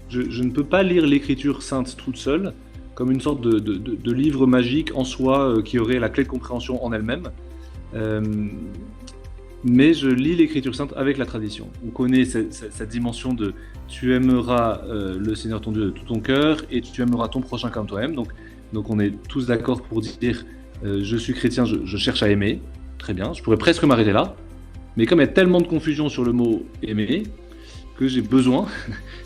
Je ne peux pas lire l'Écriture sainte toute seule, comme une sorte de livre magique en soi qui aurait la clé de compréhension en elle-même. Euh, mais je lis l'Écriture sainte avec la tradition. On connaît cette dimension de tu aimeras le Seigneur ton Dieu de tout ton cœur et tu aimeras ton prochain comme toi-même. Donc on est tous d'accord pour dire je suis chrétien, je cherche à aimer. Très bien, je pourrais presque m'arrêter là. Mais comme il y a tellement de confusion sur le mot aimer, que j'ai besoin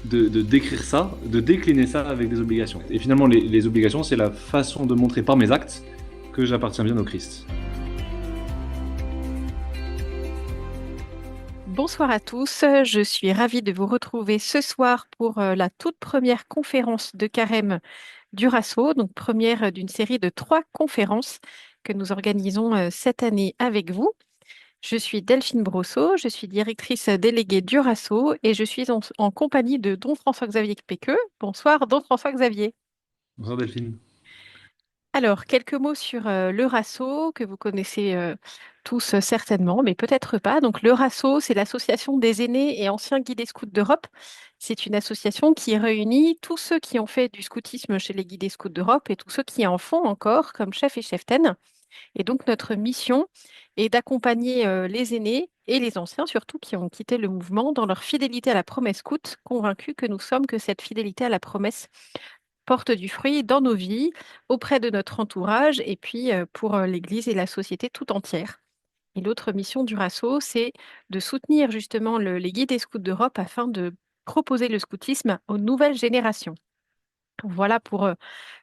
de décrire ça, de décliner ça avec des obligations. Et finalement, les obligations, c'est la façon de montrer par mes actes que j'appartiens bien au Christ. Bonsoir à tous, je suis ravie de vous retrouver ce soir pour la toute première conférence de Carême du RASO, donc première d'une série de 3 conférences que nous organisons cette année avec vous. Je suis Delphine Brosseau, je suis directrice déléguée du RASO et je suis en compagnie de Don François-Xavier Péqueux. Bonsoir Don François-Xavier. Bonsoir Delphine. Alors, quelques mots sur le RASO que vous connaissez tous certainement, mais peut-être pas. Donc, le RASO, c'est l'Association des aînés et anciens guidés scouts d'Europe. C'est une association qui réunit tous ceux qui ont fait du scoutisme chez les guidés scouts d'Europe et tous ceux qui en font encore comme chef et cheftaine. Et donc, notre mission est d'accompagner les aînés et les anciens, surtout qui ont quitté le mouvement, dans leur fidélité à la promesse scout, convaincus que nous sommes que cette fidélité à la promesse porte du fruit dans nos vies, auprès de notre entourage et puis pour l'Église et la société tout entière. Et l'autre mission du RASO, c'est de soutenir justement les guides des scouts d'Europe afin de proposer le scoutisme aux nouvelles générations. Voilà pour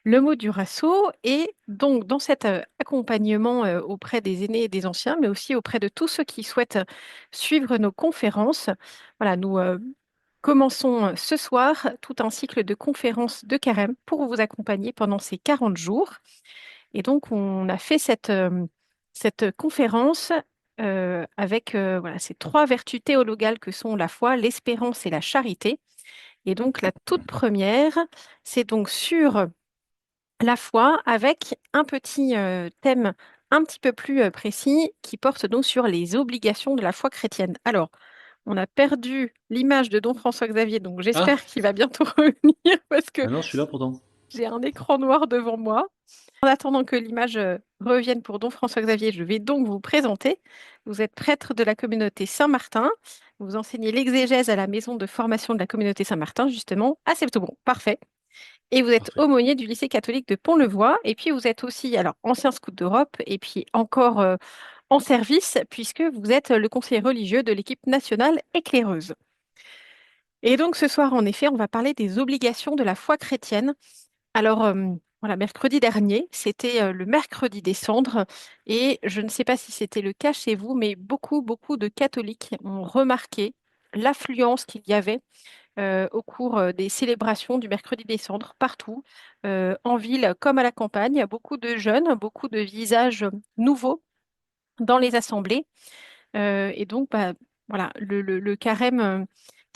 le mot du RASO. Et donc, dans cet accompagnement auprès des aînés et des anciens, mais aussi auprès de tous ceux qui souhaitent suivre nos conférences, voilà, nous commençons ce soir tout un cycle de conférences de carême pour vous accompagner pendant ces 40 jours. Et donc, on a fait cette conférence avec voilà, ces 3 vertus théologales que sont la foi, l'espérance et la charité. Et donc, la toute première, c'est donc sur la foi avec un petit thème un petit peu plus précis qui porte donc sur les obligations de la foi chrétienne. Alors, on a perdu l'image de Don François-Xavier, donc Ah, j'espère qu'il va bientôt revenir parce que ah non, je suis là pourtant. j'ai un écran noir devant moi. En attendant que l'image revienne pour Don François-Xavier, je vais donc vous présenter. Vous êtes prêtre de la communauté Saint-Martin. Vous enseignez l'exégèse à la maison de formation de la communauté Saint-Martin, justement. Ah, c'est tout bon, parfait. Et vous êtes Parfait. aumônier du lycée catholique de Pont-le-Voix. Et puis, vous êtes aussi, alors, ancien scout d'Europe et puis encore en service, puisque vous êtes le conseiller religieux de l'équipe nationale éclaireuse. Et donc, ce soir, en effet, on va parler des obligations de la foi chrétienne. Alors, voilà, mercredi dernier, c'était le mercredi des cendres, et je ne sais pas si c'était le cas chez vous, mais beaucoup de catholiques ont remarqué l'affluence qu'il y avait au cours des célébrations du mercredi des cendres, partout, en ville comme à la campagne, beaucoup de jeunes, beaucoup de visages nouveaux dans les assemblées. Et donc, bah, voilà, le carême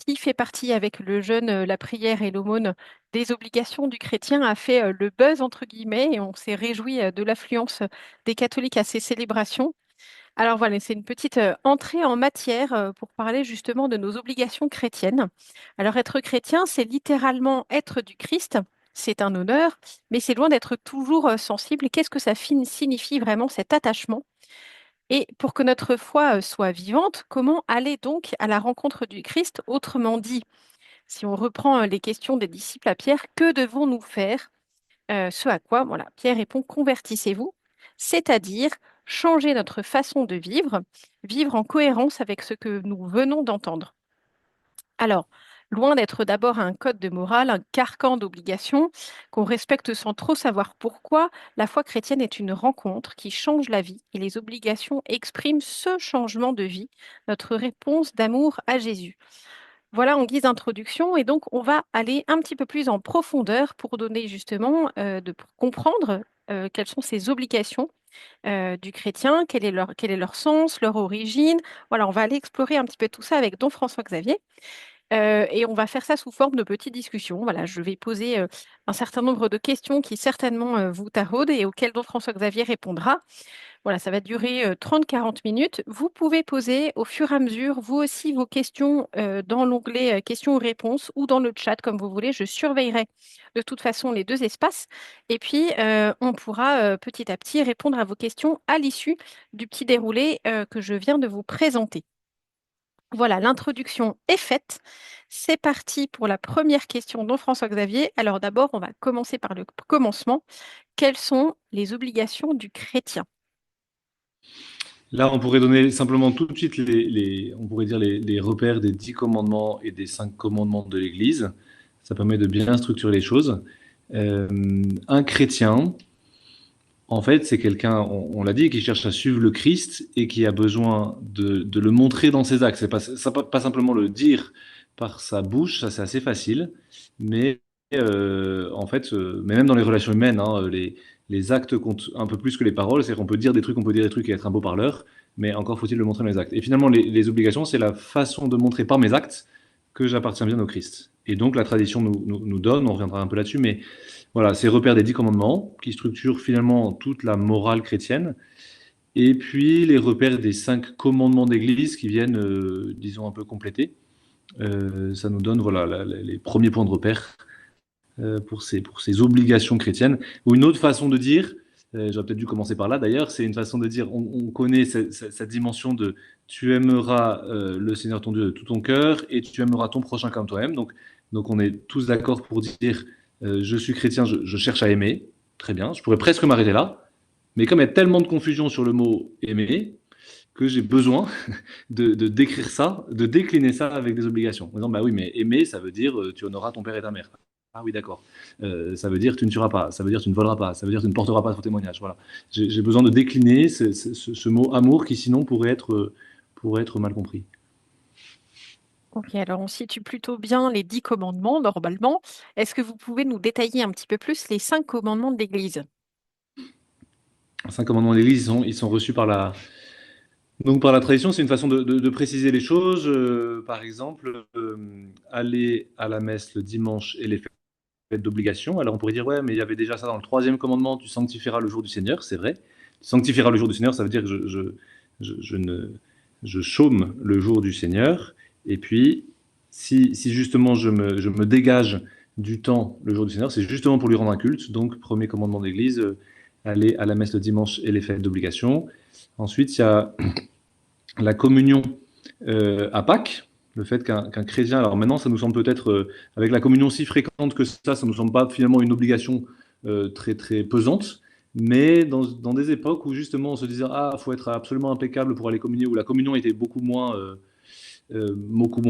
qui fait partie avec le jeûne, la prière et l'aumône des obligations du chrétien a fait le buzz, entre guillemets, et on s'est réjoui de l'affluence des catholiques à ces célébrations. Alors voilà, c'est une petite entrée en matière pour parler justement de nos obligations chrétiennes. Alors être chrétien, c'est littéralement être du Christ. C'est un honneur, mais c'est loin d'être toujours sensible. Qu'est-ce que ça signifie vraiment cet attachement? Et pour que notre foi soit vivante, comment aller donc à la rencontre du Christ? Autrement dit, si on reprend les questions des disciples à Pierre, que devons-nous faire? Ce à quoi, voilà, Pierre répond, convertissez-vous, c'est-à-dire changer notre façon de vivre, vivre en cohérence avec ce que nous venons d'entendre. Alors, loin d'être d'abord un code de morale, un carcan d'obligations qu'on respecte sans trop savoir pourquoi, la foi chrétienne est une rencontre qui change la vie et les obligations expriment ce changement de vie, notre réponse d'amour à Jésus. Voilà en guise d'introduction et donc on va aller un petit peu plus en profondeur pour donner justement, pour comprendre quelles sont ces obligations du chrétien, quel est leur sens, leur origine. Voilà, on va aller explorer un petit peu tout ça avec Don François Xavier. Et on va faire ça sous forme de petites discussions. Voilà, je vais poser un certain nombre de questions qui certainement vous taraudent et auxquelles Don François-Xavier répondra. Voilà, ça va durer 30-40 minutes. Vous pouvez poser au fur et à mesure, vous aussi, vos questions dans l'onglet questions ou réponses ou dans le chat, comme vous voulez. Je surveillerai de toute façon les deux espaces. Et puis, on pourra petit à petit répondre à vos questions à l'issue du petit déroulé que je viens de vous présenter. Voilà, l'introduction est faite. C'est parti pour la première question dont François-Xavier. Alors d'abord, on va commencer par le commencement. Quelles sont les obligations du chrétien? Là, on pourrait donner simplement tout de suite on pourrait dire les repères des 10 commandements et des 5 commandements de l'Église. Ça permet de bien structurer les choses. Un chrétien, en fait, c'est quelqu'un, on l'a dit, qui cherche à suivre le Christ et qui a besoin de le montrer dans ses actes. C'est pas simplement le dire par sa bouche, ça c'est assez facile, mais en fait, mais même dans les relations humaines, hein, les actes comptent un peu plus que les paroles. C'est-à-dire qu'on peut dire des trucs, on peut dire des trucs et être un beau parleur, mais encore faut-il le montrer dans les actes. Et finalement, les obligations, c'est la façon de montrer par mes actes que j'appartiens bien au Christ. Et donc la tradition nous donne, on reviendra un peu là-dessus, mais voilà, ces repères des 10 commandements qui structurent finalement toute la morale chrétienne. Et puis les repères des 5 commandements d'Église qui viennent, disons, un peu compléter. Ça nous donne voilà, les premiers points de repère pour ces obligations chrétiennes. Ou une autre façon de dire, j'aurais peut-être dû commencer par là d'ailleurs, c'est une façon de dire, on connaît cette dimension de tu aimeras le Seigneur ton Dieu de tout ton cœur et tu aimeras ton prochain comme toi-même. Donc on est tous d'accord pour dire je suis chrétien, je cherche à aimer. Très bien, je pourrais presque m'arrêter là. Mais comme il y a tellement de confusion sur le mot aimer, que j'ai besoin de décrire ça, de décliner ça avec des obligations. En disant, bah oui, mais aimer, ça veut dire tu honoreras ton père et ta mère. Ah oui, d'accord. Ça veut dire tu ne tueras pas, ça veut dire tu ne voleras pas, ça veut dire tu ne porteras pas faux témoignage. Voilà. J'ai besoin de décliner ce mot amour qui sinon pourrait être mal compris. Ok, alors on situe plutôt bien les 10 commandements normalement. Est-ce que vous pouvez nous détailler un petit peu plus les 5 commandements de l'Église? Les 5 commandements de l'Église, ils sont reçus donc par la tradition, c'est une façon de préciser les choses. Par exemple, aller à la messe le dimanche et les fêtes d'obligation. Alors on pourrait dire, ouais, mais il y avait déjà ça dans le troisième commandement, tu sanctifieras le jour du Seigneur, c'est vrai. Tu sanctifieras le jour du Seigneur, ça veut dire que je chôme le jour du Seigneur. Et puis, si justement je me dégage du temps le jour du Seigneur, c'est justement pour lui rendre un culte. Donc, premier commandement d'église, aller à la messe le dimanche et les fêtes d'obligation. Ensuite, il y a la communion à Pâques, le fait qu'un chrétien, alors maintenant ça nous semble peut-être, avec la communion si fréquente que ça nous semble pas finalement une obligation très très pesante, mais dans des époques où justement on se disait ah faut être absolument impeccable pour aller communier, où la communion était beaucoup moins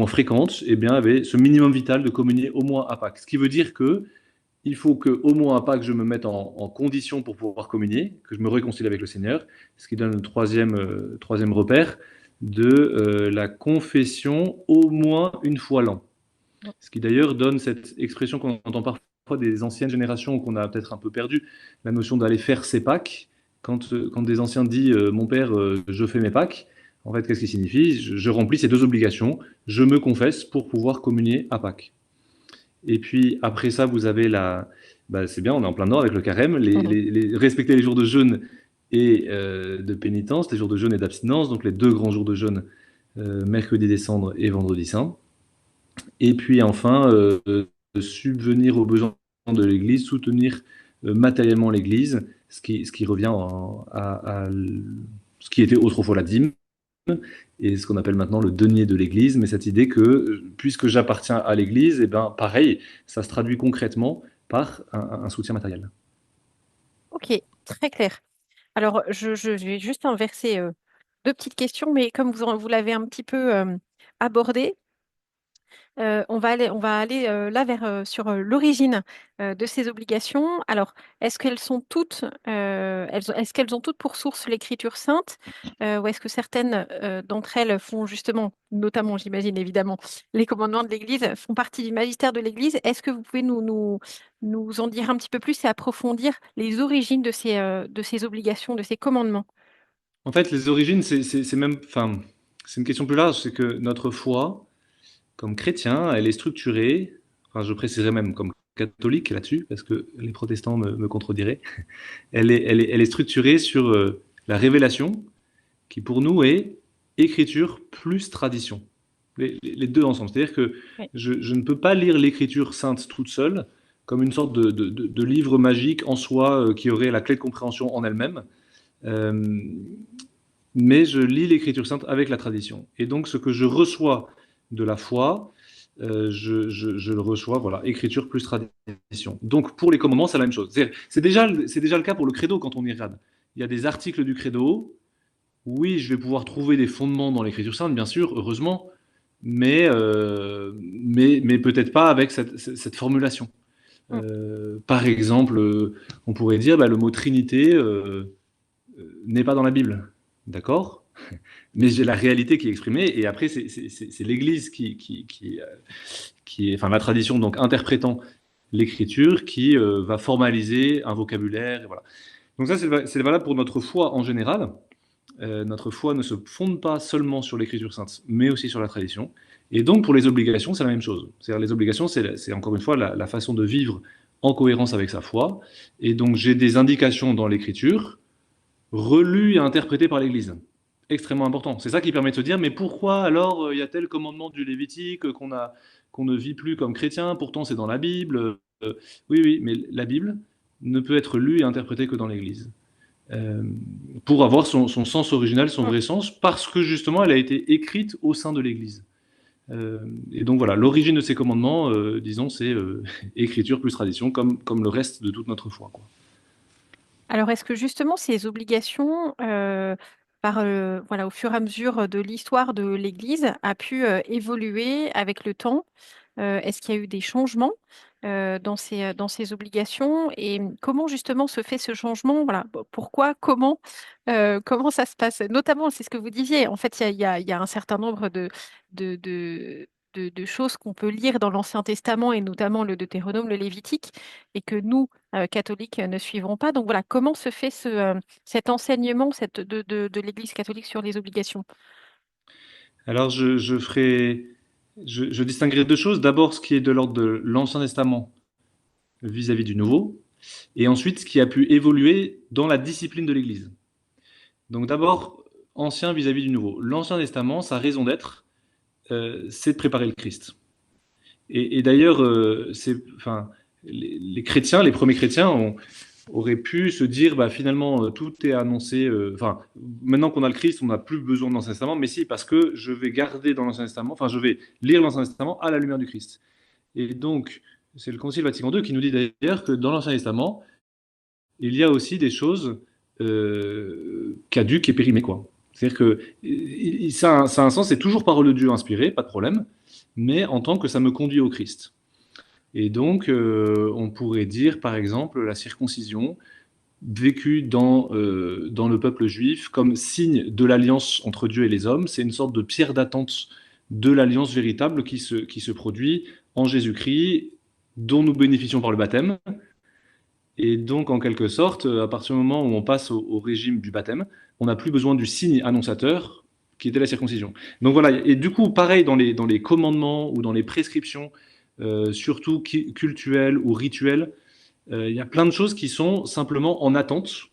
fréquente, et eh bien avait ce minimum vital de communier au moins à Pâques. Ce qui veut dire que il faut que au moins à Pâques je me mette en condition pour pouvoir communier, que je me réconcilie avec le Seigneur, ce qui donne le troisième repère de la confession au moins une fois l'an. Ce qui d'ailleurs donne cette expression qu'on entend parfois des anciennes générations qu'on a peut-être un peu perdu, la notion d'aller faire ses Pâques. Quand des anciens disent mon père, je fais mes Pâques, en fait, qu'est-ce qui signifie je remplis ces deux obligations, je me confesse pour pouvoir communier à Pâques. Et puis après ça, vous avez bah, c'est bien, on est en plein nord avec le carême, respecter les jours de jeûne et de pénitence, les jours de jeûne et d'abstinence, donc les deux grands jours de jeûne, mercredi des cendres et vendredi saint. Et puis enfin, subvenir aux besoins de l'Église, soutenir matériellement l'Église, ce qui revient à ce qui était autrefois la dîme, et ce qu'on appelle maintenant le denier de l'Église, mais cette idée que puisque j'appartiens à l'Église, et eh ben pareil, ça se traduit concrètement par un soutien matériel. Ok, très clair. Alors je vais juste inverser deux petites questions, mais comme vous l'avez un petit peu abordé, on va aller là vers sur l'origine de ces obligations. Alors, est-ce qu'elles sont toutes, est-ce qu'elles ont toutes pour source l'Écriture sainte, ou est-ce que certaines d'entre elles font justement, notamment, j'imagine évidemment, les commandements de l'Église font partie du magistère de l'Église. Est-ce que vous pouvez nous en dire un petit peu plus et approfondir les origines de ces obligations, de ces commandements? En fait, les origines, c'est même, enfin, c'est une question plus large, c'est que notre foi, comme chrétien, elle est structurée, enfin je préciserai même comme catholique là-dessus, parce que les protestants me contrediraient, elle est structurée sur la révélation, qui pour nous est écriture plus tradition. Les deux ensemble. C'est-à-dire que Oui. je ne peux pas lire l'écriture sainte toute seule, comme une sorte de livre magique en soi qui aurait la clé de compréhension en elle-même. Euh, mais je lis l'écriture sainte avec la tradition. Et donc ce que je reçois de la foi, je le reçois, voilà, écriture plus tradition. Donc pour les commandements, c'est la même chose. C'est déjà le cas pour le credo quand on y regarde. Il y a des articles du credo. Oui, je vais pouvoir trouver des fondements dans l'écriture sainte, bien sûr, heureusement, mais peut-être pas avec cette formulation. Mm. Par exemple, on pourrait dire bah, le mot Trinité n'est pas dans la Bible. D'accord? Mais j'ai la réalité qui est exprimée, et après, c'est l'Église qui est, enfin, la tradition, donc interprétant l'écriture, qui va formaliser un vocabulaire. Et voilà. Donc, ça, c'est valable pour notre foi en général. Notre foi ne se fonde pas seulement sur l'écriture sainte, mais aussi sur la tradition. Et donc, pour les obligations, c'est la même chose. C'est-à-dire, les obligations, c'est encore une fois la façon de vivre en cohérence avec sa foi. Et donc, j'ai des indications dans l'écriture, relues et interprétées par l'Église. Extrêmement important. C'est ça qui permet de se dire, mais pourquoi alors il y a tel commandement du Lévitique qu'on ne vit plus comme chrétien, pourtant c'est dans la Bible. Oui, oui, mais la Bible ne peut être lue et interprétée que dans l'Église. Euh, pour avoir son sens original, son Mm. vrai sens, parce que justement elle a été écrite au sein de l'Église. Et donc voilà, l'origine de ces commandements, disons, c'est écriture plus tradition, comme le reste de toute notre foi, quoi. Alors, est-ce que justement ces obligations, voilà, au fur et à mesure de l'histoire de l'Église, a pu évoluer avec le temps? Est-ce qu'il y a eu des changements dans ces obligations? Et comment justement se fait ce changement? Voilà, pourquoi, comment ça se passe? Notamment, c'est ce que vous disiez, en fait, il y a un certain nombre de, de, de choses qu'on peut lire dans l'Ancien Testament, et notamment le Deutéronome, le Lévitique, et que nous, catholiques, ne suivrons pas. Donc voilà, comment se fait cet enseignement de l'Église catholique sur les obligations? Alors je distinguerai deux choses. D'abord, ce qui est de l'ordre de l'Ancien Testament vis-à-vis du Nouveau, et ensuite ce qui a pu évoluer dans la discipline de l'Église. Donc d'abord, Ancien vis-à-vis du Nouveau. L'Ancien Testament, sa raison d'être, c'est de préparer le Christ. Et d'ailleurs, enfin, les chrétiens, les premiers chrétiens, auraient pu se dire, bah, finalement, tout est annoncé. Enfin, maintenant qu'on a le Christ, on n'a plus besoin de l'Ancien Testament, mais si, parce que je vais garder dans l'Ancien Testament, enfin, je vais lire l'Ancien Testament à la lumière du Christ. Et donc, c'est le Concile Vatican II qui nous dit d'ailleurs que dans l'Ancien Testament, il y a aussi des choses caduques et périmées, quoi. C'est-à-dire que ça a un sens, c'est toujours parole de Dieu inspirée, pas de problème, mais en tant que ça me conduit au Christ. Et donc, on pourrait dire, par exemple, la circoncision, vécue dans le peuple juif comme signe de l'alliance entre Dieu et les hommes. C'est une sorte de pierre d'attente de l'alliance véritable qui se produit en Jésus-Christ, dont nous bénéficions par le baptême. Et donc, en quelque sorte, à partir du moment où on passe au régime du baptême, on n'a plus besoin du signe annonçateur qui était la circoncision. Donc voilà, et du coup, pareil dans les commandements ou dans les prescriptions, surtout cultuelles ou rituelles, il y a plein de choses qui sont simplement en attente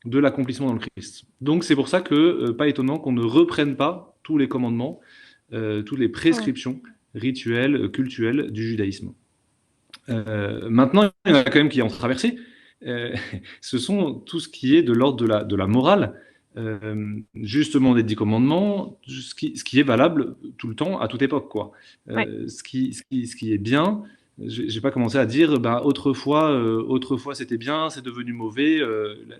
de l'accomplissement dans le Christ. Donc c'est pour ça que, pas étonnant qu'on ne reprenne pas tous les commandements, toutes les Mm. prescriptions rituelles, cultuelles du judaïsme. Maintenant, il y en a quand même qui ont traversé. Euh, Ce sont tout ce qui est de l'ordre de la morale, justement des 10 commandements, ce qui est valable tout le temps, à toute époque, quoi. Ouais. Ce qui est bien, j'ai pas commencé à dire, bah, autrefois c'était bien, c'est devenu mauvais.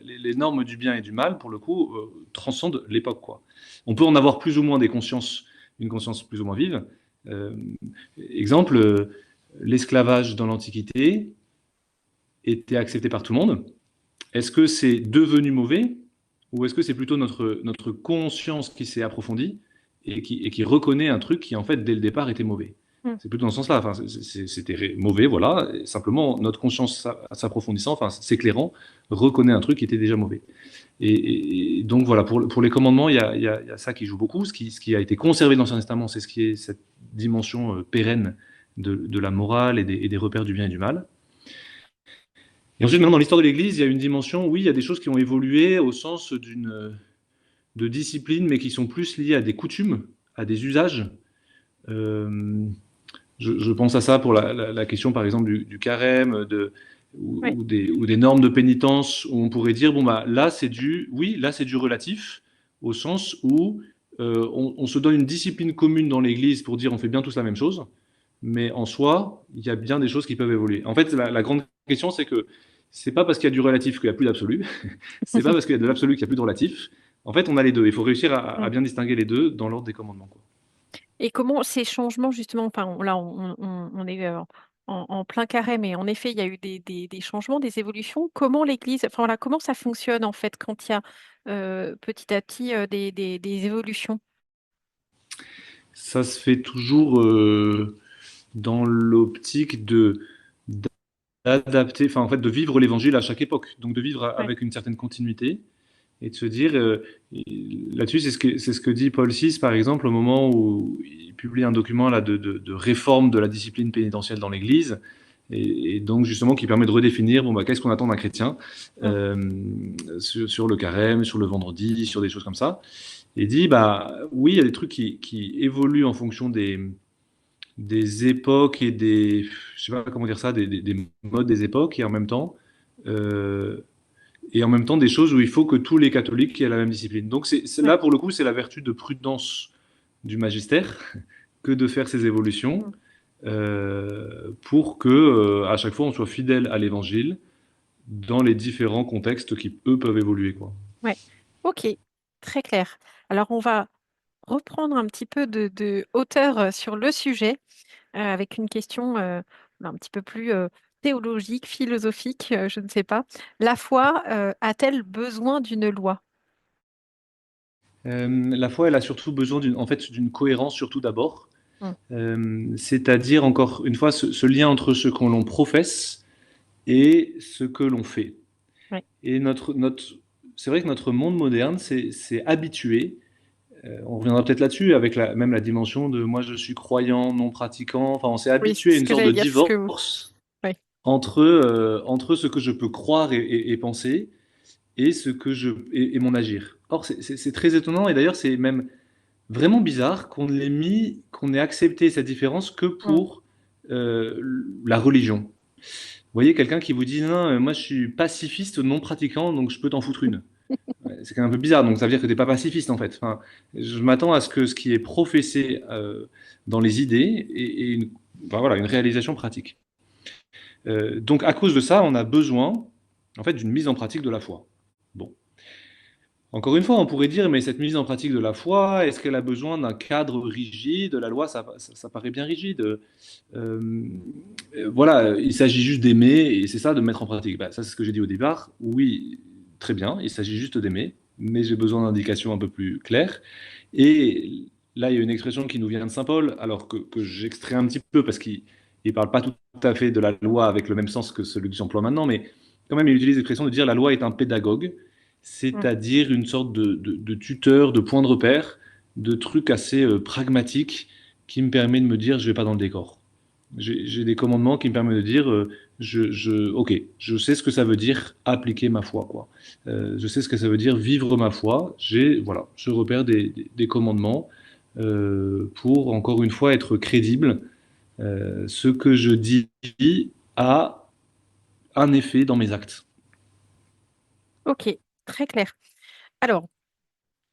Les normes du bien et du mal, pour le coup, transcendent l'époque, quoi. On peut en avoir plus ou moins une conscience plus ou moins vive. Euh, Exemple, l'esclavage dans l'Antiquité était accepté par tout le monde. Est-ce que c'est devenu mauvais, ou est-ce que c'est plutôt notre conscience qui s'est approfondie et qui reconnaît un truc qui, en fait, dès le départ, était mauvais? Mm. C'est plutôt dans ce sens-là. Enfin, c'était mauvais, voilà. Et simplement, notre conscience s'approfondissant, enfin, s'éclairant, reconnaît un truc qui était déjà mauvais. Et donc voilà, pour les commandements, il y a ça qui joue beaucoup. Ce qui a été conservé dans l'Ancien Testament, c'est ce qui est cette dimension pérenne de la morale et des repères du bien et du mal. Et ensuite, maintenant, dans l'histoire de l'Église, il y a une dimension, oui, il y a des choses qui ont évolué au sens de discipline, mais qui sont plus liées à des coutumes, à des usages. Euh, je pense à ça pour la question, par exemple, du carême, Ouais. ou des normes de pénitence, où on pourrait dire, bon, bah, là, oui, là, c'est du relatif, au sens où on se donne une discipline commune dans l'Église pour dire on fait bien tous la même chose, mais en soi, il y a bien des choses qui peuvent évoluer. En fait, la grande question, c'est que c'est pas parce qu'il y a du relatif qu'il n'y a plus d'absolu, c'est pas parce qu'il y a de l'absolu qu'il n'y a plus de relatif. En fait, on a les deux. Il faut réussir à Mm. bien distinguer les deux dans l'ordre des commandements, quoi. Et comment ces changements, justement, enfin, là, on est en plein carré, mais en effet, il y a eu des changements, des évolutions. Comment l'Église, enfin, voilà, comment ça fonctionne, en fait, quand il y a petit à petit des évolutions? Ça se fait toujours dans l'optique d'adapter, enfin en fait de vivre l'évangile à chaque époque, donc de vivre Ouais. avec une certaine continuité et de se dire, là-dessus c'est ce que dit Paul VI par exemple au moment où il publie un document là de réforme de la discipline pénitentielle dans l'Église et donc justement qui permet de redéfinir bon bah qu'est-ce qu'on attend d'un chrétien Mm. sur le carême, sur le vendredi, sur des choses comme ça et dit bah oui il y a des trucs qui évoluent en fonction des époques je sais pas comment dire ça, des modes des époques, euh, et en même temps des choses où il faut que tous les catholiques aient la même discipline. Donc Ouais. là, pour le coup, c'est la vertu de prudence du magistère que de faire ces évolutions Mm. pour que à chaque fois on soit fidèle à l'évangile dans les différents contextes qui, eux, peuvent évoluer, quoi. Ouais. Ok, très clair. Alors, on va reprendre un petit peu de hauteur sur le sujet avec une question un petit peu plus théologique, philosophique, je ne sais pas. La foi a-t-elle besoin d'une loi? La foi, elle a surtout besoin en fait, d'une cohérence, surtout d'abord. Mm. C'est-à-dire, encore une fois, ce lien entre ce que l'on professe et ce que l'on fait. Ouais. Et c'est vrai que notre monde moderne s'est habitué, on reviendra peut-être là-dessus, avec même la dimension de moi je suis croyant, non pratiquant, enfin on s'est Oui, habitué c'est à ce une que sorte j'allais de dire, c'est ce que vous. divorce Oui. entre ce que je peux croire et penser et et mon agir. Or, c'est très étonnant, et d'ailleurs c'est même vraiment bizarre qu'on ait accepté cette différence que Mm. pour la religion. Vous voyez, quelqu'un qui vous dit non, moi je suis pacifiste non pratiquant, donc je peux t'en foutre une. Ouais, c'est quand même un peu bizarre, donc ça veut dire que t'es pas pacifiste en fait. Enfin, je m'attends à ce que ce qui est professé dans les idées ait enfin, voilà, une réalisation pratique. Donc à cause de ça, on a besoin en fait d'une mise en pratique de la foi. Bon. Encore une fois, on pourrait dire, mais cette mise en pratique de la foi, est-ce qu'elle a besoin d'un cadre rigide? La loi, ça paraît bien rigide. Voilà, il s'agit juste d'aimer, et c'est ça de mettre en pratique. Bah, ça, c'est ce que j'ai dit au départ. Oui, très bien, il s'agit juste d'aimer, mais j'ai besoin d'indications un peu plus claires. Et là, il y a une expression qui nous vient de Saint Paul, alors que j'extrais un petit peu parce qu'il ne parle pas tout à fait de la loi avec le même sens que celui que j'emploie maintenant, mais quand même, il utilise l'expression de dire la loi est un pédagogue, Mm. c'est-à-dire une sorte de tuteur, de point de repère, de truc assez pragmatique qui me permet de me dire je vais pas dans le décor. J'ai des commandements qui me permettent de dire ok, je sais ce que ça veut dire appliquer ma foi, quoi. Je sais ce que ça veut dire vivre ma foi. Voilà, je repère des commandements pour encore une fois être crédible. Ce que je dis a un effet dans mes actes. Ok, très clair. Alors,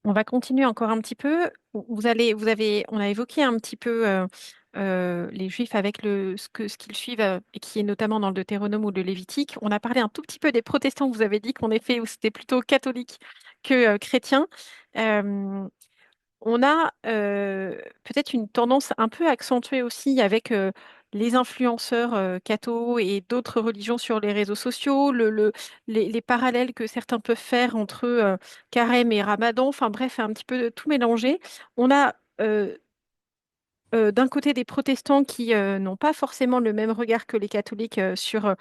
on va continuer encore un petit peu. On a évoqué un petit peu les Juifs avec ce qu'ils suivent et qui est notamment dans le Deutéronome ou le Lévitique. On a parlé un tout petit peu des protestants. Vous avez dit qu'en effet, où c'était plutôt catholique que chrétien. Euh, on a peut-être une tendance un peu accentuée aussi avec les influenceurs cathos et d'autres religions sur les réseaux sociaux, les parallèles que certains peuvent faire entre carême et ramadan, enfin bref, un petit peu de tout mélanger. On a d'un côté des protestants qui n'ont pas forcément le même regard que les catholiques sur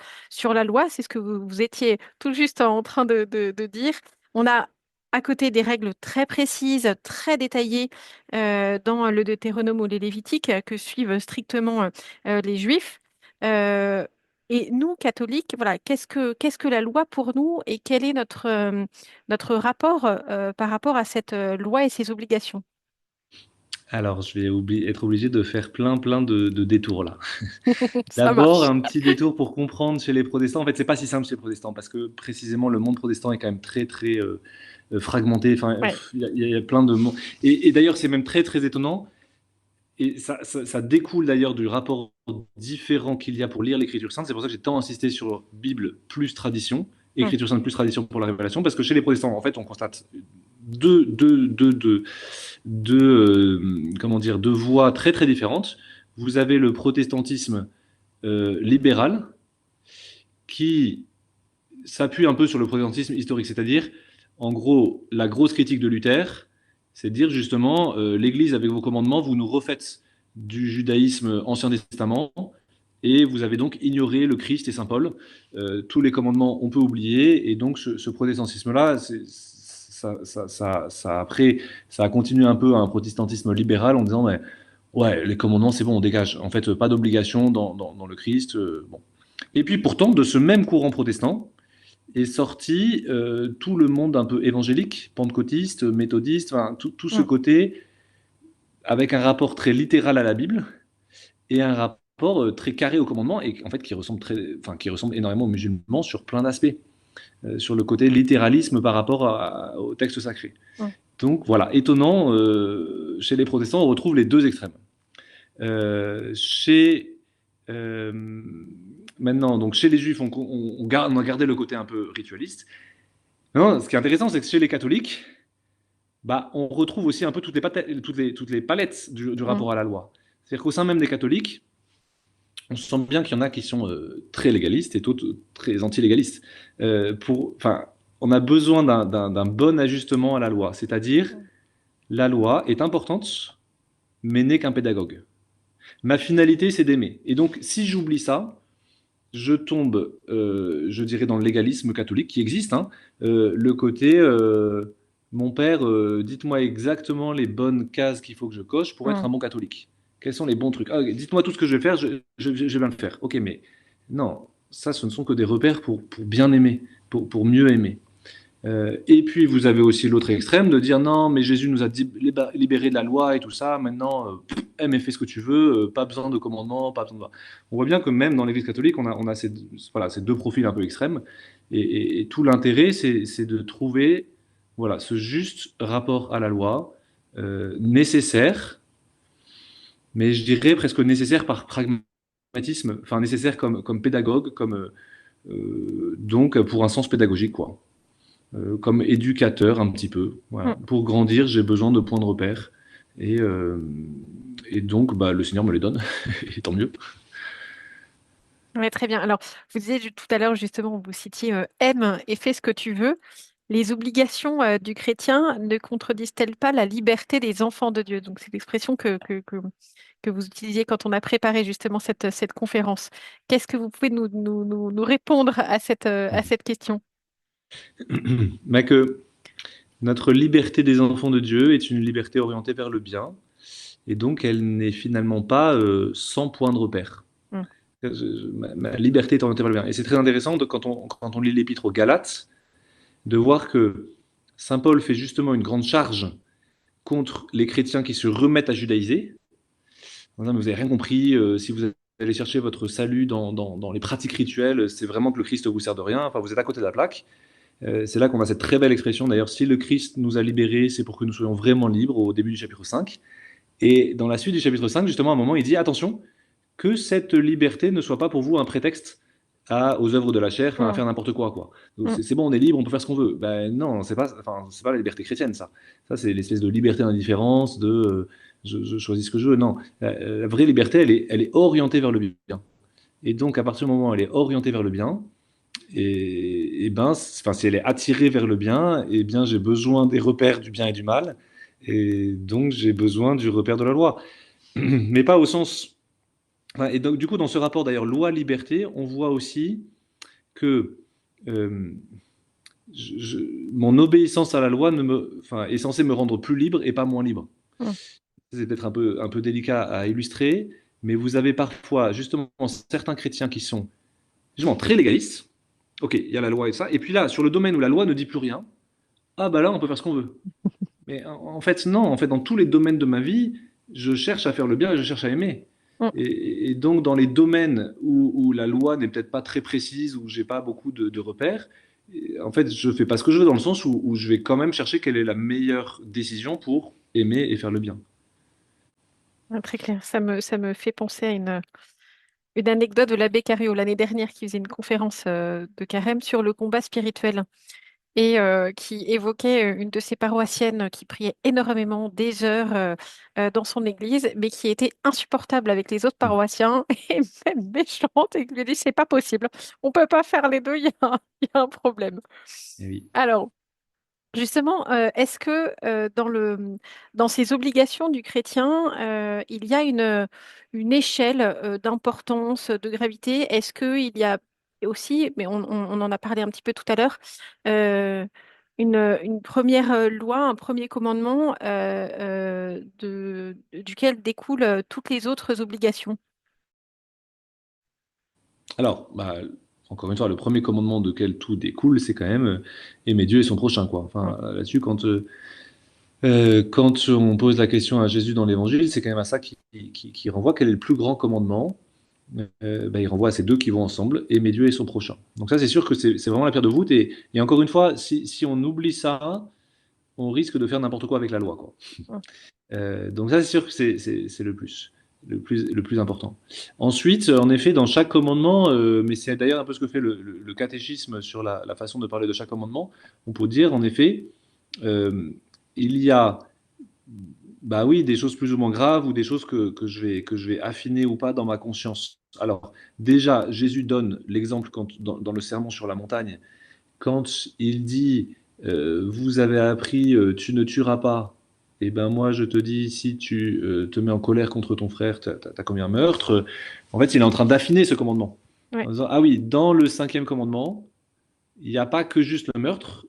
la loi, c'est ce que vous étiez tout juste en train de dire. On a à côté des règles très précises, très détaillées dans le Deutéronome ou les Lévitiques que suivent strictement les Juifs. Euh, et nous, catholiques, voilà, qu'est-ce que la loi pour nous et quel est notre rapport par rapport à cette loi et ses obligations? Alors, je vais être obligé de faire plein de détours là. Ça D'abord, marche. un petit détour pour comprendre chez les protestants. En fait, c'est pas si simple chez les protestants parce que précisément le monde protestant est quand même très fragmenté. Enfin, Ouais. il y a plein de mots. Et d'ailleurs, c'est même très étonnant. Et ça découle d'ailleurs du rapport différent qu'il y a pour lire l'Écriture sainte. C'est pour ça que j'ai tant insisté sur Bible plus tradition, Mm. Écriture sainte plus tradition pour la révélation, parce que chez les protestants, en fait, on constate deux, deux, deux, deux, comment dire, deux voies très différentes. Vous avez le protestantisme libéral qui s'appuie un peu sur le protestantisme historique, c'est-à-dire, en gros, la grosse critique de Luther, c'est de dire justement, l'Église avec vos commandements, vous nous refaites du judaïsme Ancien Testament, et vous avez donc ignoré le Christ et Saint Paul. Tous les commandements, on peut oublier, et donc ce protestantisme-là, après, ça a continué un peu à un protestantisme libéral en disant, mais, ouais, les commandements, c'est bon, on dégage. En fait, pas d'obligation dans le Christ. Bon. Et puis pourtant, de ce même courant protestant, est sorti tout le monde un peu évangélique, pentecôtiste, méthodiste, enfin, tout ce Mm. côté avec un rapport très littéral à la Bible et un rapport très carré au commandement et en fait qui ressemble énormément aux musulmans sur plein d'aspects, sur le côté littéralisme par rapport au texte sacré. Mm. Donc voilà, étonnant, chez les protestants, on retrouve les deux extrêmes. Chez euh, Maintenant, donc chez les juifs, on a gardé le côté un peu ritualiste. Non, ce qui est intéressant, c'est que chez les catholiques, bah, on retrouve aussi un peu toutes les palettes du Mm. rapport à la loi. C'est-à-dire qu'au sein même des catholiques, on sent bien qu'il y en a qui sont très légalistes et d'autres très anti-légalistes. Enfin, on a besoin d'un bon ajustement à la loi. C'est-à-dire, Mm. la loi est importante, mais n'est qu'un pédagogue. Ma finalité, c'est d'aimer. Et donc, si j'oublie ça, je tombe, je dirais, dans le légalisme catholique qui existe, hein, le côté, mon père, dites-moi exactement les bonnes cases qu'il faut que je coche pour être Mm. un bon catholique. Quels sont les bons trucs? Ah, dites-moi tout ce que je vais faire, je vais le faire. Ok, mais non, ça, ce ne sont que des repères pour bien aimer, pour mieux aimer. Et puis vous avez aussi l'autre extrême de dire non, mais Jésus nous a libérés de la loi et tout ça, maintenant, mais fais ce que tu veux, pas besoin de commandements, pas besoin de... On voit bien que même dans l'Église catholique, on a voilà, ces deux profils un peu extrêmes, et tout l'intérêt, c'est de trouver voilà, ce juste rapport à la loi, nécessaire, mais je dirais presque nécessaire par pragmatisme, enfin nécessaire comme pédagogue, donc pour un sens pédagogique, quoi, comme éducateur un petit peu. Mm. Voilà. Pour grandir, j'ai besoin de points de repère. Et, euh, et donc, bah, le Seigneur me les donne, et tant mieux. Ouais, très bien. Alors, vous disiez tout à l'heure, justement, vous citiez aime et fais ce que tu veux. Les obligations du chrétien ne contredisent-elles pas la liberté des enfants de Dieu? Donc, c'est l'expression que vous utilisiez quand on a préparé justement cette conférence. Qu'est-ce que vous pouvez nous répondre à cette question? Mais que notre liberté des enfants de Dieu est une liberté orientée vers le bien, et donc elle n'est finalement pas sans point de repère. Mm. Ma liberté est orientée vers le bien. Et c'est très intéressant quand on lit l'épître aux Galates, de voir que Saint Paul fait justement une grande charge contre les chrétiens qui se remettent à judaïser. Non, mais vous n'avez rien compris. Si vous allez chercher votre salut dans les pratiques rituelles, c'est vraiment que le Christ vous sert de rien. Enfin, vous êtes à côté de la plaque. C'est là qu'on a cette très belle expression. D'ailleurs, si le Christ nous a libérés, c'est pour que nous soyons vraiment libres au début du chapitre 5. Et dans la suite du chapitre 5, justement, à un moment, il dit attention, que cette liberté ne soit pas pour vous un prétexte aux œuvres de la chair, enfin, à Mm. faire n'importe quoi, quoi. Donc Mm. c'est bon, on est libre, on peut faire ce qu'on veut. Ben non, c'est pas la liberté chrétienne, ça. Ça, c'est l'espèce de liberté d'indifférence, je choisis ce que je veux. Non, la vraie liberté, elle est orientée vers le bien. Et donc, à partir du moment où elle est orientée vers le bien, et ben, enfin, si elle est attirée vers le bien, et bien, j'ai besoin des repères du bien et du mal, et donc j'ai besoin du repère de la loi. mais pas au sens. Enfin, et donc, du coup, dans ce rapport d'ailleurs loi-liberté, on voit aussi que euh, mon obéissance à la loi est censée me rendre plus libre et pas moins libre. Mm. C'est peut-être un peu délicat à illustrer, mais vous avez parfois justement certains chrétiens qui sont justement très légalistes. Ok, il y a la loi et ça. Et puis là, sur le domaine où la loi ne dit plus rien, ah bah là, on peut faire ce qu'on veut. Mais en fait, non. En fait, dans tous les domaines de ma vie, je cherche à faire le bien et je cherche à aimer. Mm. Et donc, dans les domaines où la loi n'est peut-être pas très précise, où j'ai pas beaucoup de repères, en fait, je fais pas ce que je veux dans le sens où je vais quand même chercher quelle est la meilleure décision pour aimer et faire le bien. Très clair. Ça me fait penser à une anecdote de l'abbé Cario l'année dernière qui faisait une conférence de carême sur le combat spirituel et qui évoquait une de ses paroissiennes qui priait énormément des heures dans son église, mais qui était insupportable avec les autres Mm. paroissiens et même méchante et qui lui a dit c'est pas possible, on peut pas faire les deux, il y a un problème. Eh oui. Alors, justement, est-ce que dans ces obligations du chrétien, il y a une échelle d'importance, de gravité? Est-ce qu'il y a aussi, mais on en a parlé un petit peu tout à l'heure, une première loi, un premier commandement duquel découlent toutes les autres obligations? Alors, bah, encore une fois, le premier commandement duquel tout découle, c'est quand même aimer Dieu et son prochain, quoi. Mm. Enfin, là-dessus, quand on pose la question à Jésus dans l'Évangile, c'est quand même à ça qui renvoie. Quel est le plus grand commandement? Bah, il renvoie à ces deux qui vont ensemble, aimer Dieu et son prochain. Donc ça, c'est sûr que c'est vraiment la pierre de voûte. Et encore une fois, si on oublie ça, on risque de faire n'importe quoi avec la loi, quoi. Mm. Donc ça, c'est sûr que c'est le plus important. Ensuite, en effet, dans chaque commandement, mais c'est d'ailleurs un peu ce que fait le catéchisme sur la façon de parler de chaque commandement, on peut dire, en effet, euh, il y a, bah oui, des choses plus ou moins graves ou des choses que je vais affiner ou pas dans ma conscience. Alors, déjà, Jésus donne l'exemple dans le sermon sur la montagne, quand il dit vous avez appris tu ne tueras pas, et ben moi je te dis si tu te mets en colère contre ton frère, t'as commis un meurtre. En fait, il est en train d'affiner ce commandement. Ouais. En disant ah oui, dans le cinquième commandement, il n'y a pas que juste le meurtre,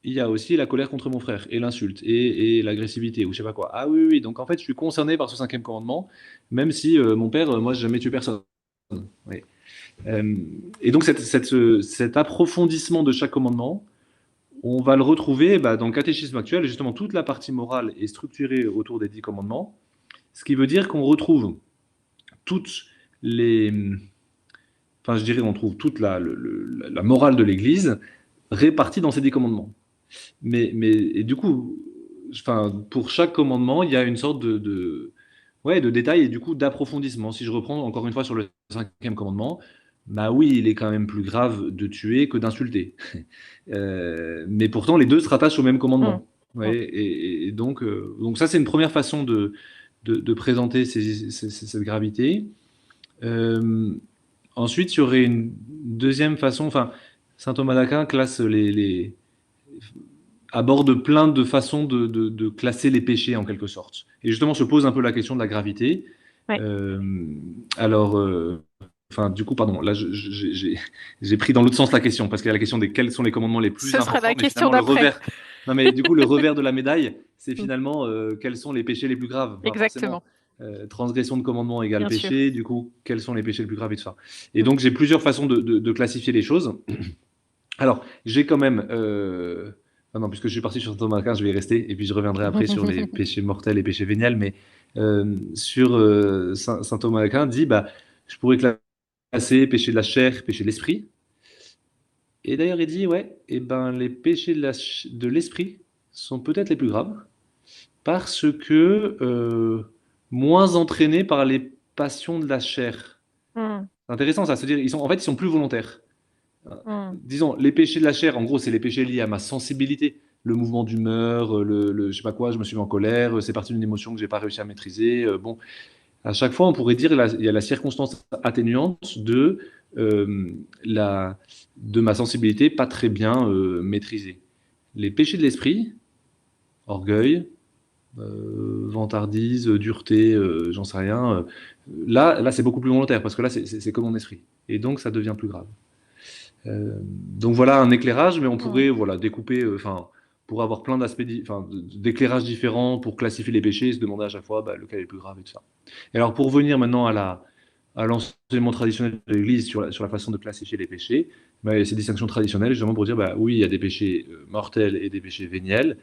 il y a aussi la colère contre mon frère et l'insulte et l'agressivité ou je sais pas quoi. Ah oui, oui, oui, donc en fait je suis concerné par ce cinquième commandement, même si mon père, moi j'ai jamais tué personne. Oui. Euh, et donc cet approfondissement de chaque commandement, on va le retrouver bah, dans le catéchisme actuel. Justement, toute la partie morale est structurée autour des 10 commandements, ce qui veut dire qu'on retrouve toutes les, enfin je dirais on trouve toute la morale de l'Église répartie dans ces 10 commandements. Et du coup, enfin, pour chaque commandement, il y a une sorte ouais, de détail et du coup d'approfondissement. Si je reprends encore une fois sur le cinquième commandement, bah oui, il est quand même plus grave de tuer que d'insulter. Mais pourtant, les deux se rattachent au même Mm. commandement. Mm. Ouais, donc ça, c'est une première façon de présenter cette gravité. Euh, Ensuite, il y aurait une deuxième façon. Enfin, saint Thomas d'Aquin classe aborde plein de façons de classer les péchés en quelque sorte. Et justement, se pose un peu la question de la gravité. Ouais. Euh, alors, enfin, du coup, pardon, là, j'ai pris dans l'autre sens la question, parce qu'il y a la question des quels sont les commandements les plus Ce sera la importants, mais question finalement, le d'après. revers. Non, mais du coup, le revers de la médaille, c'est Mm. finalement quels sont les péchés les plus graves. Enfin, forcément, Exactement, transgression de commandement égale bien sûr. péché, du coup, quels sont les péchés les plus graves et tout ça. Et Mm. donc, j'ai plusieurs façons de classifier les choses. Alors, j'ai quand même. Ah non, puisque je suis parti sur Thomas Aquin, je vais y rester, et puis je reviendrai après sur les péchés mortels et péchés véniels. Mais sur Saint Thomas Aquin dit bah, je pourrais classer péché de la chair, péché de l'esprit. Et d'ailleurs, il dit ouais, et ben, les péchés de l'esprit sont peut-être les plus graves, parce que moins entraînés par les passions de la chair. Mm. C'est intéressant ça, c'est-à-dire en fait, ils sont plus volontaires. Mm. Disons, les péchés de la chair, en gros, c'est les péchés liés à ma sensibilité. Le mouvement d'humeur, je sais pas quoi, je me suis mis en colère, c'est parti d'une émotion que j'ai pas réussi à maîtriser. Bon, à chaque fois, on pourrait dire il y a la circonstance atténuante euh, la, de ma sensibilité pas très bien maîtrisée. Les péchés de l'esprit, orgueil, vantardise, dureté, j'en sais rien. Là, c'est beaucoup plus volontaire parce que là, c'est que mon esprit. Et donc, ça devient plus grave. Donc voilà un éclairage, mais on Mm. pourrait voilà découper, enfin pour avoir plein d'aspects, enfin d'éclairages différents pour classifier les péchés et se demander à chaque fois bah, lequel est le plus grave et tout ça. Et alors pour revenir maintenant à l'enseignement traditionnel de l'Église sur la façon de classifier les péchés, bah, il y a ces distinctions traditionnelles justement pour dire bah oui il y a des péchés mortels et des péchés véniels.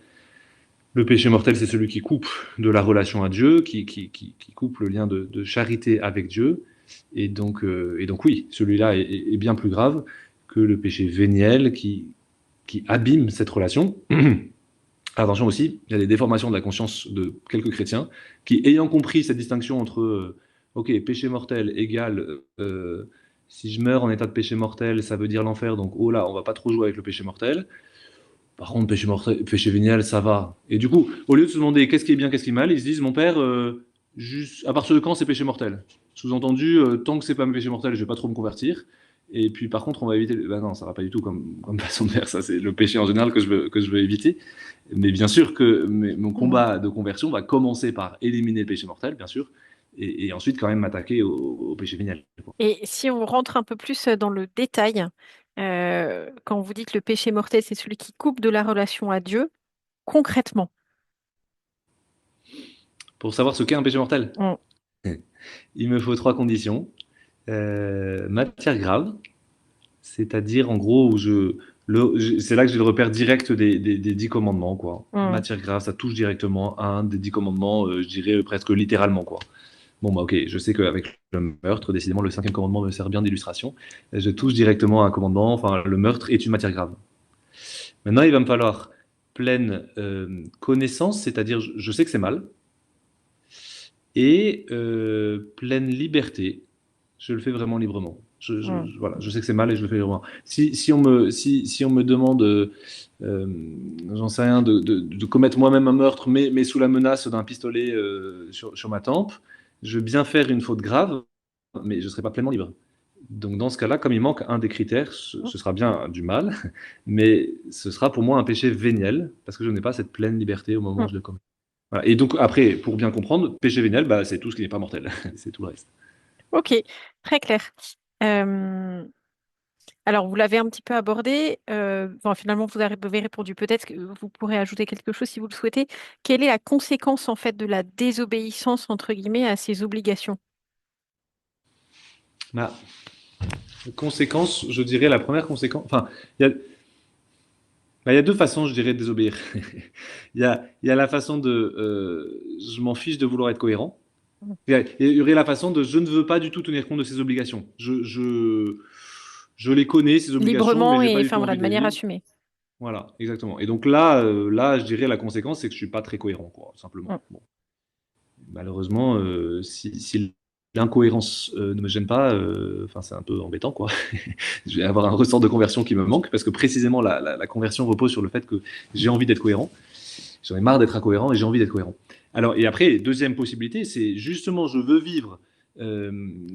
Le péché mortel c'est celui qui coupe de la relation à Dieu, qui coupe le lien de charité avec Dieu. Et donc oui, celui-là est bien plus grave que le péché véniel qui abîme cette relation. Attention aussi, il y a des déformations de la conscience de quelques chrétiens qui, ayant compris cette distinction entre ok, péché mortel égale si je meurs en état de péché mortel, ça veut dire l'enfer, donc oh là, on va pas trop jouer avec le péché mortel. Par contre, péché mortel, péché véniel, ça va. Et du coup, au lieu de se demander qu'est-ce qui est bien, qu'est-ce qui est mal, ils se disent mon père, juste à partir de quand c'est péché mortel. Sous-entendu, tant que c'est pas un péché mortel, je vais pas trop me convertir. Et puis par contre, on va éviter. Bah non, ça va pas du tout comme façon de faire. Ça, c'est le péché en général que je veux éviter. Mais bien sûr que mon Mhm. combat de conversion va commencer par éliminer le péché mortel, bien sûr, et ensuite quand même m'attaquer au péché véniel, quoi. Et si on rentre un peu plus dans le détail, quand vous dites le péché mortel, c'est celui qui coupe de la relation à Dieu, concrètement. Pour savoir ce qu'est un péché mortel, Mm. il me faut trois conditions. Matière grave, c'est-à-dire en gros où c'est là que j'ai le repère direct des 10 commandements, quoi. Mm. Matière grave, ça touche directement à un des 10 commandements, je dirais presque littéralement, quoi. Bon, bah ok, je sais qu'avec le meurtre, décidément, le cinquième commandement me sert bien d'illustration. Je touche directement à un commandement, enfin, le meurtre est une matière grave. Maintenant, il va me falloir pleine connaissance, c'est-à-dire je sais que c'est mal, et pleine liberté. Je le fais vraiment librement. Mm. Voilà, je sais que c'est mal et je le fais librement. Si on me demande, j'en sais rien, de commettre moi-même un meurtre, mais sous la menace d'un pistolet sur ma tempe, je veux bien faire une faute grave, mais je ne serai pas pleinement libre. Donc dans ce cas-là, comme il manque un des critères, ce sera bien du mal, mais ce sera pour moi un péché véniel, parce que je n'ai pas cette pleine liberté au moment Mm. où je le commets. Voilà. Et donc après, pour bien comprendre, péché véniel, bah, c'est tout ce qui n'est pas mortel, c'est tout le reste. Ok, très clair. Euh, alors, vous l'avez un petit peu abordé. Bon, finalement, vous avez répondu. Peut-être que vous pourrez ajouter quelque chose si vous le souhaitez. Quelle est la conséquence, en fait, de la désobéissance, entre guillemets, à ces obligations? Ma conséquence, je dirais la première conséquence, enfin, il y a, bah, il y a deux façons, je dirais, de désobéir. Il y a la façon de je m'en fiche de vouloir être cohérent. Il y aurait la façon de je ne veux pas du tout tenir compte de ces obligations. Je les connais, ces obligations, mais Librement j'ai et, pas du enfin, tout voilà, envie de de les manière vivre. assumée. Voilà, exactement. Et donc là, je dirais la conséquence, c'est que je suis pas très cohérent, quoi, simplement. Mm. Bon. Malheureusement, si l'incohérence ne me gêne pas, enfin, c'est un peu embêtant, quoi. Je vais avoir un ressort de conversion qui me manque, parce que précisément la conversion repose sur le fait que j'ai envie d'être cohérent. J'en ai marre d'être incohérent et j'ai envie d'être cohérent. Alors, et après, deuxième possibilité, c'est justement je veux vivre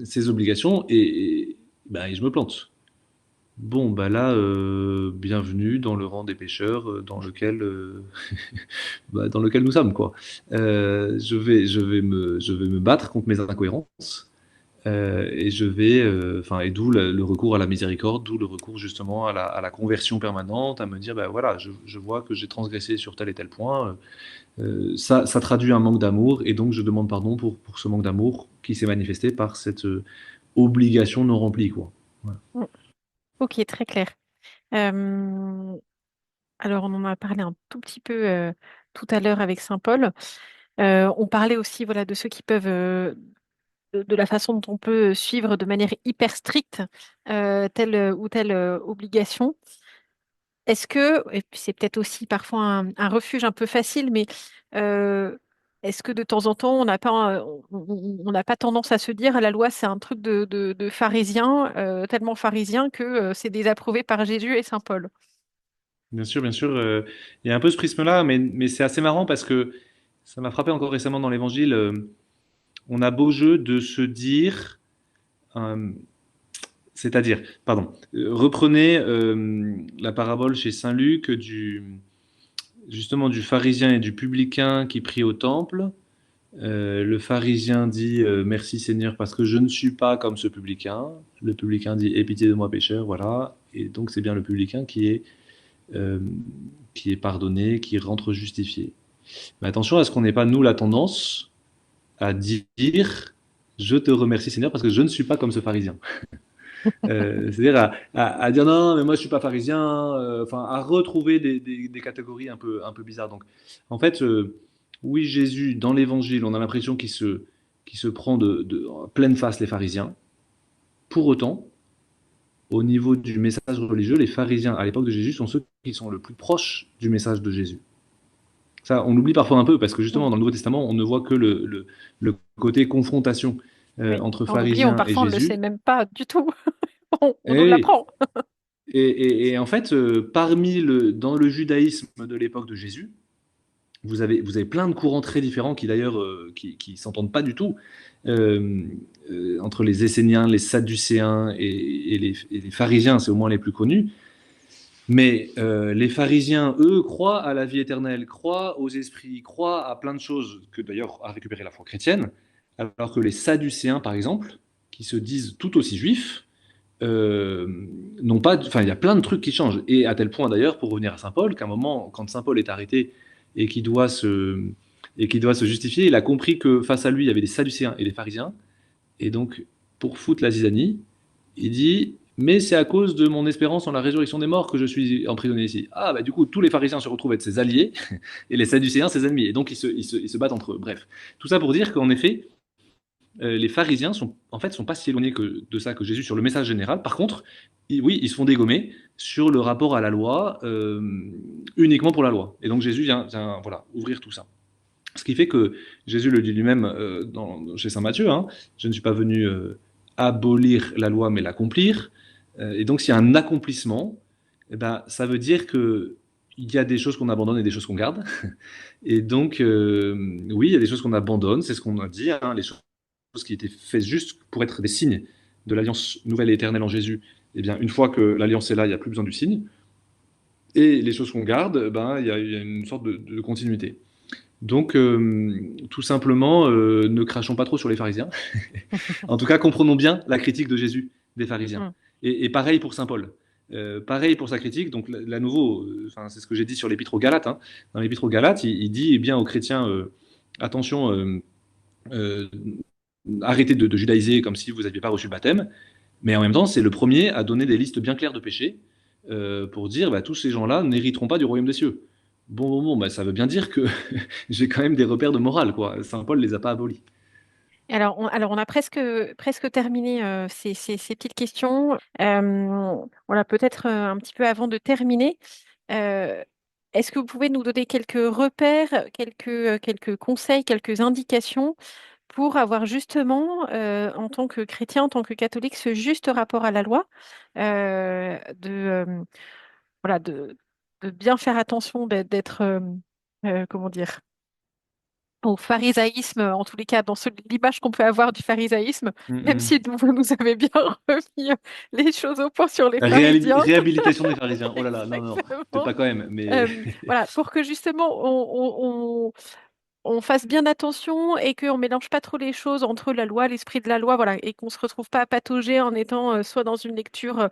ces obligations et je me plante. Bon, bah là, bienvenue dans le rang des pêcheurs dans lequel nous sommes, quoi. Je vais me battre contre mes incohérences. Et enfin, et d'où le recours à la miséricorde, d'où le recours justement à la conversion permanente, à me dire, bah voilà, je vois que j'ai transgressé sur tel et tel point. Ça traduit un manque d'amour, et donc je demande pardon pour ce manque d'amour qui s'est manifesté par cette obligation non remplie, quoi. Voilà. Mm. Ok, très clair. Euh, alors, on en a parlé un tout petit peu tout à l'heure avec Saint Paul. On parlait aussi, voilà, de ceux qui peuvent, de la façon dont on peut suivre de manière hyper stricte telle ou telle obligation. Est-ce que, et puis c'est peut-être aussi parfois un refuge un peu facile, mais euh, est-ce que de temps en temps, on n'a pas tendance à se dire, la loi, c'est un truc de pharisien, tellement pharisien que c'est désapprouvé par Jésus et Saint Paul? Bien sûr, il y a un peu ce prisme-là, mais c'est assez marrant parce que ça m'a frappé encore récemment dans l'Évangile. On a beau jeu de se dire, euh, c'est-à-dire, pardon, reprenez la parabole chez Saint Luc justement du pharisien et du publicain qui prie au temple. Le pharisien dit merci Seigneur parce que je ne suis pas comme ce publicain. Le publicain dit aie pitié de moi pécheur, voilà. Et donc c'est bien le publicain euh, qui est pardonné, qui rentre justifié. Mais attention à ce qu'on n'ait pas, nous, la tendance à dire je te remercie Seigneur parce que je ne suis pas comme ce pharisien. C'est-à-dire à dire non, non, mais moi je suis pas pharisien, enfin à retrouver des catégories un peu bizarres. Donc en fait, oui, Jésus, dans l'évangile, on a l'impression qu'il se prend en pleine face les pharisiens. Pour autant, au niveau du message religieux, les pharisiens à l'époque de Jésus sont ceux qui sont le plus proches du message de Jésus. Ça, on l'oublie parfois un peu parce que Mm. justement, dans le Nouveau Testament, on ne voit que le côté confrontation Oui, entre on oublie, pharisiens et parfois on ne le sait Jésus. même pas du tout. On nous Et, l'apprend. et en fait, dans le judaïsme de l'époque de Jésus, vous avez plein de courants très différents qui d'ailleurs qui s'entendent pas du tout euh, entre les Esséniens, les Sadducéens et les pharisiens, c'est au moins les plus connus. Mais les pharisiens, eux, croient à la vie éternelle, croient aux esprits, croient à plein de choses que d'ailleurs a récupéré la foi chrétienne, alors que les Sadducéens, par exemple, qui se disent tout aussi juifs, euh, n'ont pas, enfin, il y a plein de trucs qui changent. Et à tel point d'ailleurs, pour revenir à Saint Paul, qu'à un moment, quand Saint Paul est arrêté et qu'il doit se justifier, il a compris que face à lui, il y avait des Sadducéens et des pharisiens. Et donc, pour foutre la zizanie, il dit, mais c'est à cause de mon espérance en la résurrection des morts que je suis emprisonné ici. Ah, bah du coup, tous les pharisiens se retrouvent être ses alliés et les Sadducéens ses ennemis. Et donc, ils se battent entre eux. Bref, tout ça pour dire qu'en effet, les pharisiens en fait, sont pas si éloignés de ça que Jésus sur le message général. Par contre, oui, ils se font dégommer sur le rapport à la loi, uniquement pour la loi. Et donc Jésus vient voilà, ouvrir tout ça. Ce qui fait que Jésus le dit lui-même chez Saint Matthieu, hein, je ne suis pas venu abolir la loi, mais l'accomplir. Et donc s'il y a un accomplissement, eh ben, ça veut dire que il y a des choses qu'on abandonne et des choses qu'on garde. Et donc, oui, il y a des choses qu'on abandonne, c'est ce qu'on a dit, hein, les choses qui étaient faites juste pour être des signes de l'alliance nouvelle et éternelle en Jésus. Eh bien, une fois que l'alliance est là, il n'y a plus besoin du signe. Et les choses qu'on garde, ben, il y a une sorte de continuité. Donc, tout simplement, ne crachons pas trop sur les pharisiens. En tout cas, comprenons bien la critique de Jésus des pharisiens. Mm. Et pareil pour saint Paul. Pareil pour sa critique. Donc, là, nouveau, c'est ce que j'ai dit sur l'épître aux Galates, hein. Dans l'épître aux Galates, il dit eh bien aux chrétiens attention, euh, arrêtez de judaïser comme si vous n'aviez pas reçu le baptême. Mais en même temps, c'est le premier à donner des listes bien claires de péchés pour dire bah, tous ces gens-là n'hériteront pas du royaume des cieux. Bon, bah, ça veut bien dire que j'ai quand même des repères de morale, quoi. Saint Paul les a pas abolis. Alors, on a presque terminé ces petites questions. Voilà, peut-être un petit peu avant de terminer, euh, est-ce que vous pouvez nous donner quelques repères, quelques conseils, quelques indications pour avoir justement, en tant que chrétien, en tant que catholique, ce juste rapport à la loi, voilà, de bien faire attention, d'être, comment dire, au pharisaïsme, en tous les cas, l'image qu'on peut avoir du pharisaïsme, même Mm, si vous nous avez bien remis les choses au point sur les pharisiens. Réhabilitation des pharisiens. Oh là là, non, non, non, peut-être Exactement. pas quand même, mais Voilà, pour que justement on fasse bien attention et qu'on ne mélange pas trop les choses entre la loi, l'esprit de la loi, voilà, et qu'on ne se retrouve pas à patauger en étant soit dans une lecture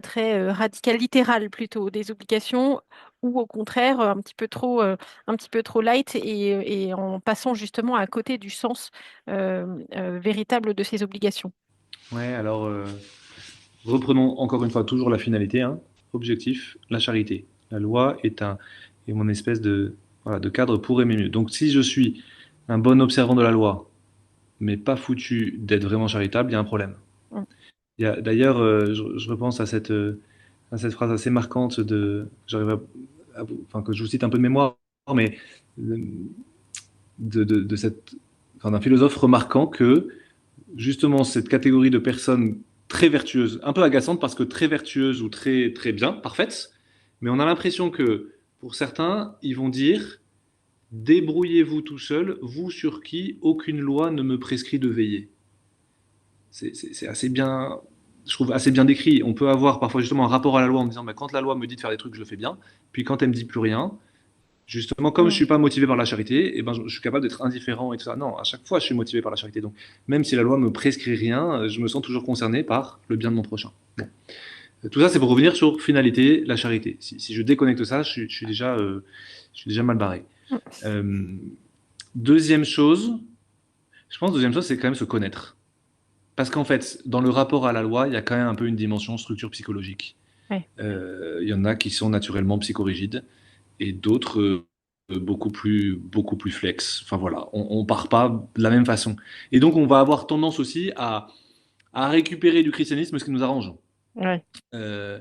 très radicale, littérale plutôt, des obligations, ou au contraire un petit peu trop light et en passant justement à côté du sens véritable de ces obligations. ouais, alors reprenons encore une fois toujours la finalité, hein. Objectif, la charité. La loi est mon espèce voilà, de cadre pour aimer mieux. Donc si je suis un bon observant de la loi, mais pas foutu d'être vraiment charitable, il y a un problème. Mm. D'ailleurs, je repense à cette phrase assez marquante enfin, que je vous cite un peu de mémoire, mais euh, de enfin, d'un philosophe remarquant que justement cette catégorie de personnes très vertueuses, un peu agaçante parce que très vertueuses ou très bien, parfaites, mais on a l'impression que pour certains, ils vont dire débrouillez-vous tout seul, vous sur qui aucune loi ne me prescrit de veiller. C'est assez bien, je trouve assez bien décrit. On peut avoir parfois justement un rapport à la loi en disant bah, quand la loi me dit de faire des trucs, je le fais bien. Puis quand elle me dit plus rien, Justement, comme je suis pas motivé par la charité, et ben, je suis capable d'être indifférent et tout ça. Non, à chaque fois, je suis motivé par la charité. Donc, même si la loi me prescrit rien, je me sens toujours concerné par le bien de mon prochain. Bon. Tout ça, c'est pour revenir sur finalité, la charité. Si je déconnecte ça, je suis déjà mal barré. Euh, Deuxième chose, je pense, deuxième chose, c'est quand même se connaître. Parce qu'en fait, dans le rapport à la loi, il y a quand même un peu une dimension structure psychologique. Ouais. Il y en a qui sont naturellement psychorigides et d'autres beaucoup plus flex. Enfin voilà, on part pas de la même façon. Et donc, on va avoir tendance aussi à récupérer du christianisme ce qui nous arrange. Ouais. Euh,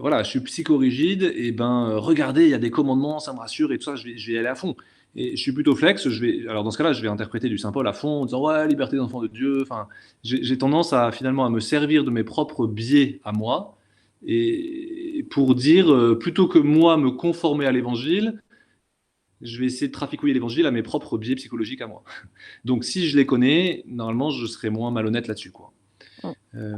voilà, je suis psychorigide, et ben regardez, il y a des commandements, ça me rassure et tout ça, je vais y aller à fond. Et je suis plutôt flex, alors dans ce cas-là, je vais interpréter du Saint Paul à fond en disant ouais, liberté d'enfant de Dieu. Enfin, j'ai tendance à finalement à me servir de mes propres biais à moi, et pour dire plutôt que moi me conformer à l'évangile, je vais essayer de traficouiller l'évangile à mes propres biais psychologiques à moi. Donc si je les connais, normalement, je serai moins malhonnête là-dessus, quoi. Mm.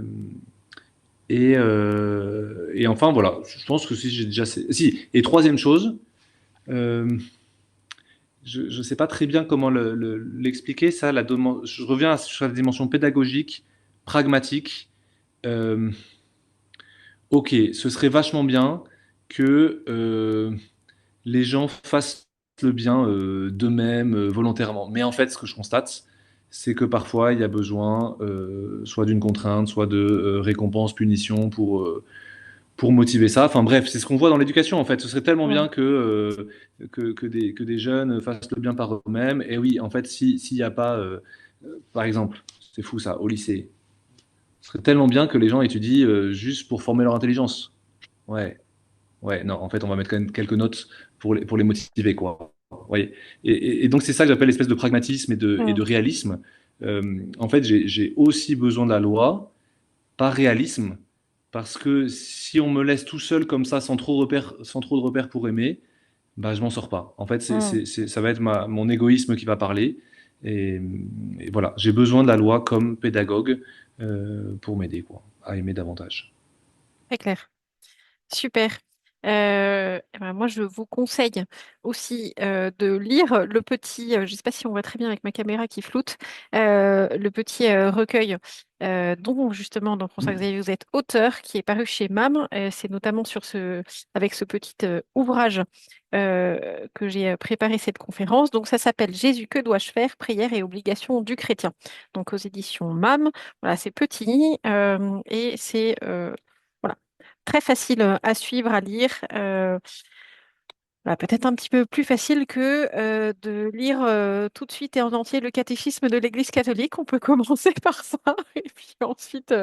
Euh, et enfin, voilà, je pense que si j'ai déjà. Si, et troisième chose, euh, je ne sais pas très bien comment l'expliquer, ça, je reviens sur la dimension pédagogique, pragmatique. Euh, ok, ce serait vachement bien que les gens fassent le bien d'eux-mêmes volontairement. Mais en fait, ce que je constate, c'est que parfois, il y a besoin soit d'une contrainte, soit de récompense, punition pour motiver ça. Enfin bref, c'est ce qu'on voit dans l'éducation en fait. Ce serait tellement bien Mm. que des jeunes fassent le bien par eux-mêmes. Et oui, en fait, s'il n'y a pas, par exemple, c'est fou ça, au lycée, ce serait tellement bien que les gens étudient juste pour former leur intelligence. Ouais, ouais, non, en fait, on va mettre quand même quelques notes pour les motiver, quoi. Ouais. Et donc, c'est ça que j'appelle l'espèce de pragmatisme et de Mm. réalisme. En fait, j'ai aussi besoin de la loi, pas réalisme, parce que si on me laisse tout seul comme ça, sans trop de repères pour aimer, bah, je m'en sors pas. En fait, Mm. ça va être mon égoïsme qui va parler. Et, et voilà, j'ai besoin de la loi comme pédagogue pour m'aider, quoi, à aimer davantage. Très clair. Super. Eh ben, moi, je vous conseille aussi de lire le petit, je ne sais pas si on voit très bien avec ma caméra qui floute, le petit recueil dont justement, dans François Mm. Xavier, vous êtes auteur, qui est paru chez MAM. C'est notamment avec ce petit ouvrage que j'ai préparé cette conférence. Donc, ça s'appelle Jésus, que dois-je faire? Prière et obligations du chrétien. Donc, aux éditions MAM. Voilà, c'est petit et c'est voilà, très facile à suivre, à lire. Voilà, peut-être un petit peu plus facile que de lire tout de suite et en entier le catéchisme de l'Église catholique. On peut commencer par ça et puis ensuite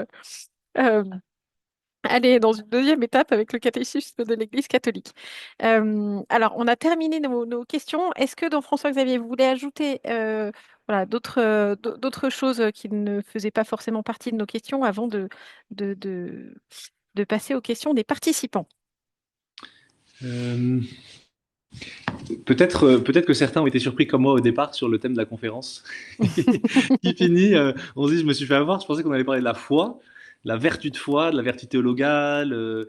euh, aller dans une deuxième étape avec le catéchisme de l'Église catholique. Alors, on a terminé nos questions. Est-ce que dans François-Xavier, vous voulez ajouter voilà, d'autres choses qui ne faisaient pas forcément partie de nos questions avant de, de de passer aux questions des participants? Euh, peut-être que certains ont été surpris comme moi au départ sur le thème de la conférence. Qui finit, on se dit, je me suis fait avoir, je pensais qu'on allait parler de la foi, la vertu de foi, de la vertu théologale,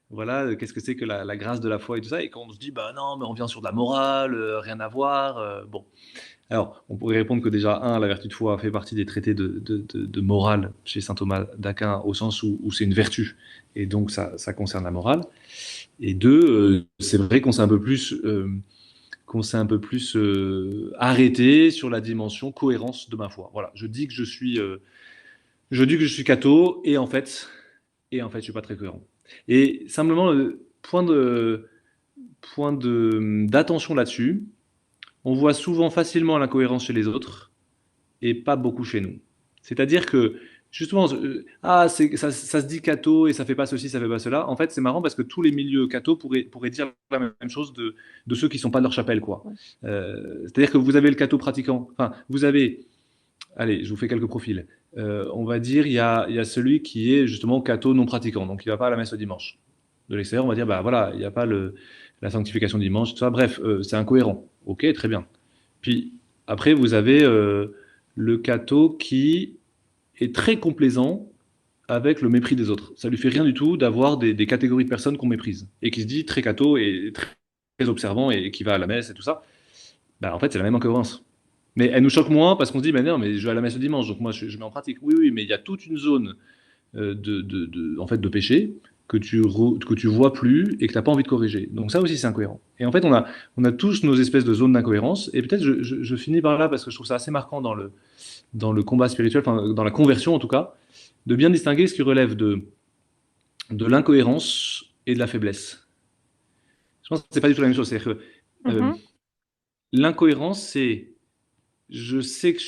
voilà, qu'est-ce que c'est que la grâce de la foi et tout ça. Et quand on se dit, bah non, mais on vient sur de la morale, rien à voir. Bon, alors, on pourrait répondre que déjà, la vertu de foi fait partie des traités de morale chez saint Thomas d'Aquin, au sens où c'est une vertu, et donc ça concerne la morale. Et deux, c'est vrai qu'on s'est un peu plus arrêté sur la dimension cohérence de ma foi. Voilà, je dis que je suis catho, et en fait, je suis pas très cohérent. Et simplement, d'attention là-dessus, on voit souvent facilement l'incohérence chez les autres et pas beaucoup chez nous. C'est-à-dire que justement, ça se dit catho et ça fait pas ceci, ça fait pas cela. En fait, c'est marrant parce que tous les milieux catho pourraient dire la même chose de ceux qui sont pas de leur chapelle, quoi. C'est-à-dire que vous avez le catho pratiquant. Enfin, vous avez, allez, je vous fais quelques profils. On va dire, il y a celui qui est justement catho non pratiquant, donc il va pas à la messe le dimanche. De l'extérieur, on va dire, bah voilà, il n'y a pas la sanctification dimanche, tout ça. Bref, c'est incohérent. Ok, très bien. Puis après, vous avez le catho qui est très complaisant avec le mépris des autres. Ça lui fait rien du tout d'avoir des catégories de personnes qu'on méprise et qui se dit très catho et très observant et qui va à la messe et tout ça, bah, en fait, c'est la même incohérence. Mais elle nous choque moins parce qu'on se dit, mais non, mais je vais à la messe le dimanche, donc moi je mets en pratique. Oui, oui, mais il y a toute une zone en fait, de péché que tu vois plus et que tu n'as pas envie de corriger. Donc ça aussi, c'est incohérent. Et en fait, on a tous nos espèces de zones d'incohérence. Et peut-être je finis par là parce que je trouve ça assez marquant dans le combat spirituel, enfin, dans la conversion en tout cas, de bien distinguer ce qui relève de l'incohérence et de la faiblesse. Je pense que c'est pas du tout la même chose. C'est-à-dire que Mhm. l'incohérence, c'est je sais que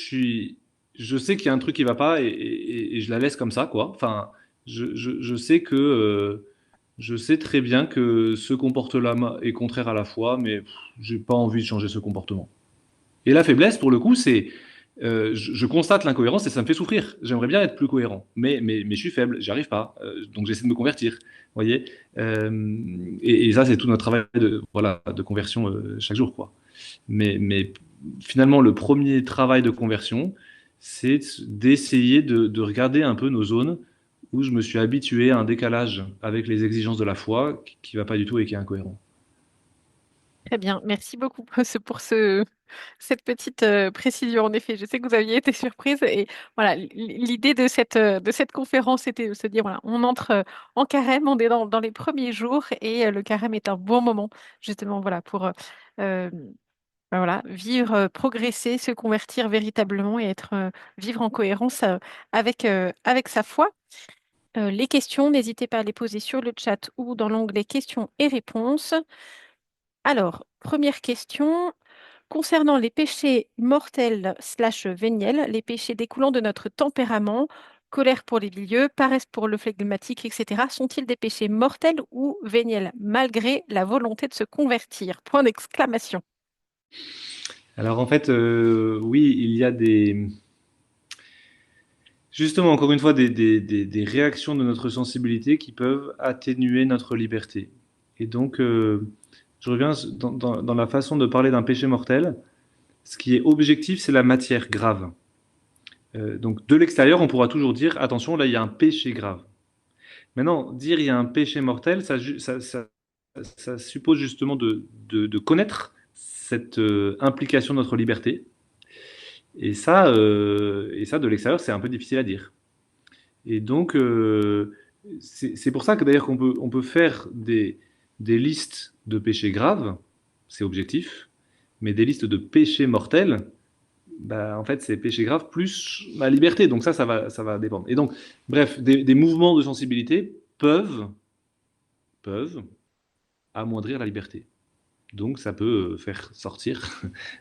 je sais qu'il y a un truc qui va pas et je la laisse comme ça, quoi. Enfin, je sais que je sais très bien que ce comportement-là est contraire à la foi, mais j'ai pas envie de changer ce comportement. Et la faiblesse, pour le coup, c'est je constate l'incohérence et ça me fait souffrir. J'aimerais bien être plus cohérent, mais je suis faible, j'y arrive pas. Donc j'essaie de me convertir, vous voyez. Et ça, c'est tout notre travail de, voilà, de conversion chaque jour, quoi. Mais finalement, le premier travail de conversion, c'est d'essayer de regarder un peu nos zones où je me suis habitué à un décalage avec les exigences de la foi qui va pas du tout et qui est incohérent. Très bien, merci beaucoup pour cette petite précision. En effet, je sais que vous aviez été surprise et voilà, l'idée de cette conférence était de se dire, voilà, on entre en carême, on est dans les premiers jours et le carême est un bon moment justement voilà, pour euh, ben voilà, vivre, progresser, se convertir véritablement et vivre en cohérence avec sa foi. Les questions, n'hésitez pas à les poser sur le chat ou dans l'onglet questions et réponses. Alors, première question. Concernant les péchés mortels slash véniels, les péchés découlant de notre tempérament, colère pour les milieux, paresse pour le flegmatique, etc., sont-ils des péchés mortels ou véniels, malgré la volonté de se convertir? Point d'exclamation. Alors en fait, oui, il y a justement, encore une fois, des réactions de notre sensibilité qui peuvent atténuer notre liberté. Et donc, je reviens dans la façon de parler d'un péché mortel. Ce qui est objectif, c'est la matière grave. Donc de l'extérieur, on pourra toujours dire, attention, là, il y a un péché grave. Maintenant, dire il y a un péché mortel, ça suppose justement de connaître cette implication de notre liberté. Et ça, de l'extérieur, c'est un peu difficile à dire. Et donc, c'est pour ça que d'ailleurs on peut faire des listes de péchés graves, c'est objectif, mais des listes de péchés mortels, bah, en fait, c'est péché grave plus ma liberté. Donc ça va dépendre. Et donc, bref, des mouvements de sensibilité peuvent amoindrir la liberté. Donc ça peut faire sortir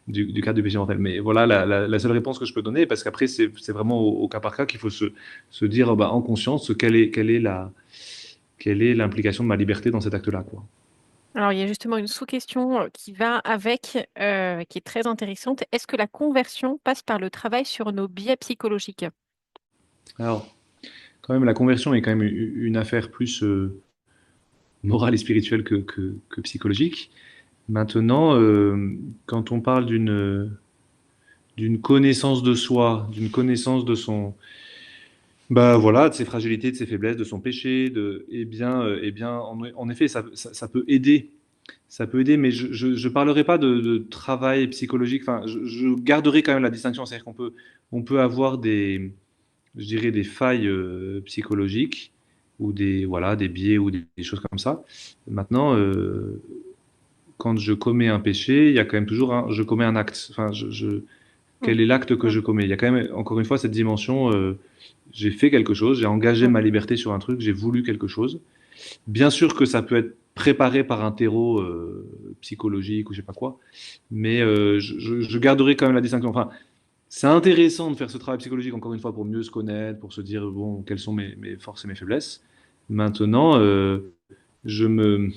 du cadre du péché mortel. Mais voilà la seule réponse que je peux donner, parce qu'après, c'est vraiment au cas par cas qu'il faut se dire bah, en conscience quelle est l'implication de ma liberté dans cet acte-là, quoi. Alors, il y a justement une sous-question qui va avec, qui est très intéressante. Est-ce que la conversion passe par le travail sur nos biais psychologiques? Alors, quand même, la conversion est quand même une affaire plus morale et spirituelle que psychologique. Maintenant, quand on parle d'une connaissance de soi, d'une connaissance de son, bah voilà, de ses fragilités, de ses faiblesses, de son péché, eh bien, en effet, ça peut aider. Ça peut aider, mais je parlerai pas de travail psychologique. Enfin, je garderai quand même la distinction, c'est-à-dire on peut avoir je dirais, des failles psychologiques ou voilà, des biais ou des choses comme ça. Maintenant, quand je commets un péché, il y a quand même toujours je commets un acte. Enfin, Mm, quel est l'acte que mm, je commets? Il y a quand même, encore une fois, cette dimension, j'ai fait quelque chose, j'ai engagé mm. ma liberté sur un truc, j'ai voulu quelque chose. Bien sûr que ça peut être préparé par un terreau psychologique ou je sais pas quoi, mais je garderai quand même la distinction. Enfin, c'est intéressant de faire ce travail psychologique, encore une fois, pour mieux se connaître, pour se dire, bon, quelles sont mes forces et mes faiblesses. Maintenant, je me,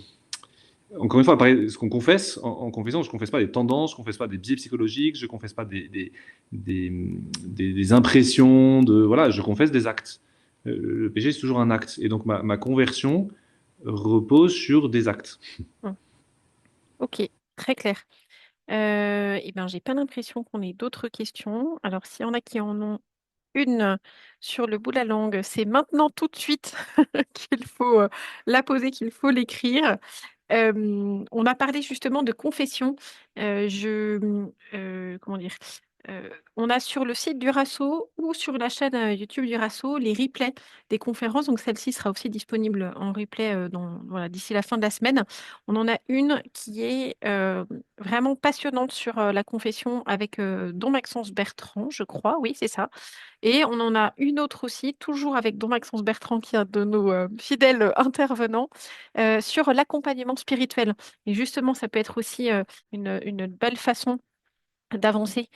encore une fois, pareil, ce qu'on confesse, en confessant, je ne confesse pas des tendances, je ne confesse pas des biais psychologiques, je ne confesse pas des, des impressions, voilà, je confesse des actes. Le péché, c'est toujours un acte. Et donc, ma conversion repose sur des actes. Mm. Ok, très clair. Eh ben, j'ai pas l'impression qu'on ait d'autres questions. Alors, s'il y en a qui en ont une sur le bout de la langue, c'est maintenant tout de suite qu'il faut la poser, qu'il faut l'écrire. On a parlé justement de confession. Comment dire? On a sur le site du RASO ou sur la chaîne YouTube du RASO les replays des conférences. Donc celle-ci sera aussi disponible en replay voilà, d'ici la fin de la semaine. On en a une qui est vraiment passionnante sur la confession avec Don Maxence Bertrand, je crois. Oui, c'est ça. Et on en a une autre aussi, toujours avec Don Maxence Bertrand, qui est un de nos fidèles intervenants, sur l'accompagnement spirituel. Et justement, ça peut être aussi une belle façon d'avancer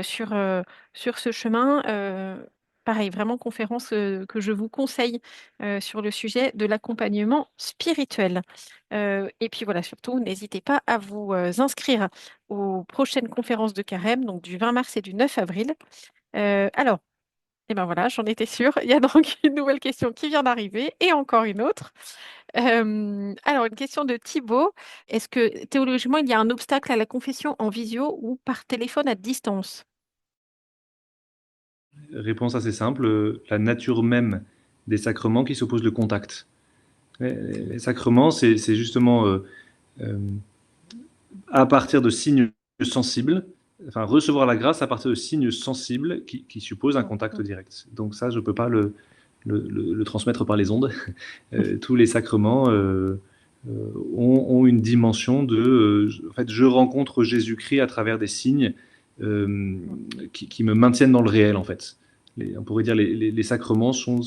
sur ce chemin. Pareil, vraiment conférence que je vous conseille sur le sujet de l'accompagnement spirituel. Et puis voilà, surtout, n'hésitez pas à vous inscrire aux prochaines conférences de Carême, donc du 20 mars et du 9 avril. Alors, et ben voilà, j'en étais sûre. Il y a donc une nouvelle question qui vient d'arriver et encore une autre. Alors, une question de Thibaut. Est-ce que théologiquement, il y a un obstacle à la confession en visio ou par téléphone à distance? Réponse assez simple, la nature même des sacrements qui s'oppose le contact. Les sacrements, c'est justement euh, à partir de signes sensibles, enfin recevoir la grâce à partir de signes sensibles qui supposent un contact Mhm. direct. Donc ça, je ne peux pas le transmettre par les ondes. Tous les sacrements ont une dimension de... en fait, je rencontre Jésus-Christ à travers des signes qui me maintiennent dans le réel, en fait. On pourrait dire les sacrements sont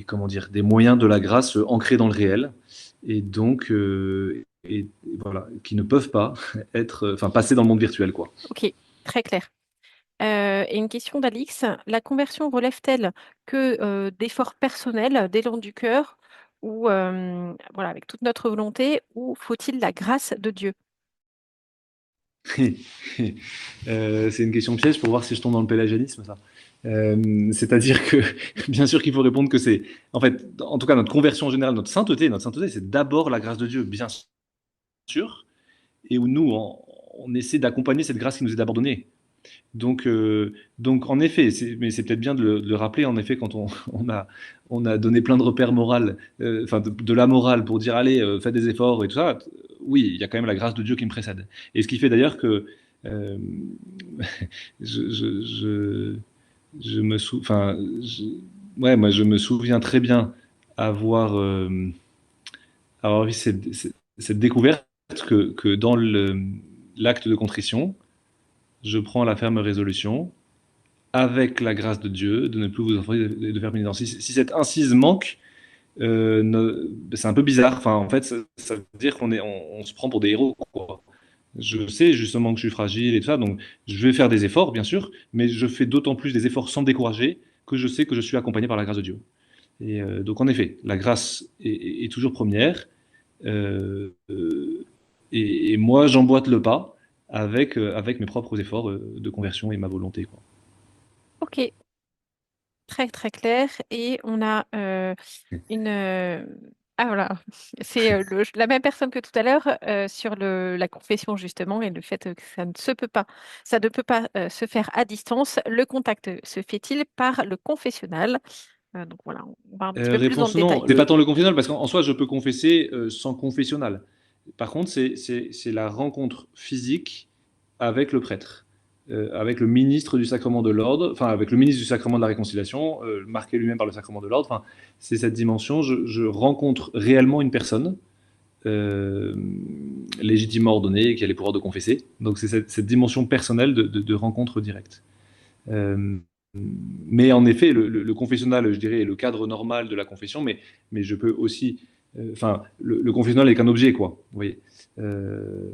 comment dire, des moyens de la grâce ancrés dans le réel et donc et voilà, qui ne peuvent pas être, enfin, passer dans le monde virtuel, quoi. Ok, très clair. Et une question d'Alix. La conversion relève-t-elle que d'efforts personnels, d'élan du cœur, ou voilà, avec toute notre volonté, ou faut-il la grâce de Dieu? C'est une question piège pour voir si je tombe dans le pélagianisme, ça. C'est-à-dire que, bien sûr qu'il faut répondre que c'est, en fait, en tout cas, notre conversion en général, notre sainteté, c'est d'abord la grâce de Dieu, bien sûr, et où nous, on essaie d'accompagner cette grâce qui nous est d'abord donnée. Donc en effet, mais c'est peut-être bien de le rappeler, en effet, quand on a donné plein de repères moraux, enfin de la morale pour dire, allez, faites des efforts et tout ça, oui, il y a quand même la grâce de Dieu qui me précède. Et ce qui fait d'ailleurs que euh, je, je, je, je me enfin, ouais, moi je me souviens très bien avoir, avoir vu cette découverte que dans l'acte de contrition, je prends la ferme résolution avec la grâce de Dieu, de ne plus vous offrir de faire pénitence. Si cette incise manque, c'est un peu bizarre. Enfin, en fait, ça veut dire on se prend pour des héros, quoi. Je sais justement que je suis fragile et tout ça, donc je vais faire des efforts, bien sûr, mais je fais d'autant plus des efforts sans me décourager que je sais que je suis accompagné par la grâce de Dieu. Et donc, en effet, la grâce est toujours première. euh, euh, et moi, j'emboîte le pas avec mes propres efforts de conversion et ma volonté, quoi. Ok, très très clair. Et on a une... Ah voilà, c'est la même personne que tout à l'heure sur la confession justement et le fait que ça ne peut pas se faire à distance. Le contact se fait-il par le confessionnal? Donc voilà, on va un petit peu plus dans le Réponse non, détail. c'est pas tant le confessionnal, parce qu'en soi, je peux confesser sans confessionnal. Par contre, c'est la rencontre physique avec le prêtre, avec le ministre du sacrement de l'ordre, enfin avec le ministre du sacrement de la réconciliation, marqué lui-même par le sacrement de l'ordre. Enfin, c'est cette dimension, je rencontre réellement une personne euh, légitimement ordonnée qui a les pouvoirs de confesser. Donc c'est cette dimension personnelle de rencontre directe. Euh, mais en effet, le confessionnal, je dirais, est le cadre normal de la confession, mais je peux aussi. Enfin, le confessionnal n'est qu'un objet, quoi. Vous voyez. Euh,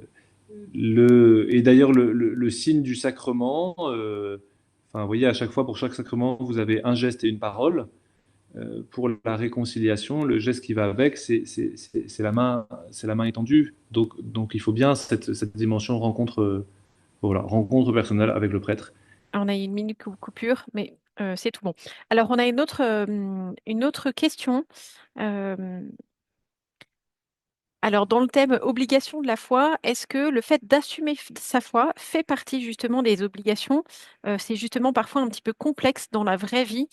et d'ailleurs, le signe du sacrement, enfin, vous voyez, à chaque fois, pour chaque sacrement, vous avez un geste et une parole. Pour la réconciliation, le geste qui va avec, c'est la main étendue. Donc, il faut bien cette dimension rencontre, voilà, rencontre personnelle avec le prêtre. On a une minute coupure, mais c'est tout bon. Alors on a une autre question. Euh, Alors, dans le thème obligation de la foi, est-ce que le fait d'assumer sa foi fait partie justement des obligations? C'est justement parfois un petit peu complexe dans la vraie vie,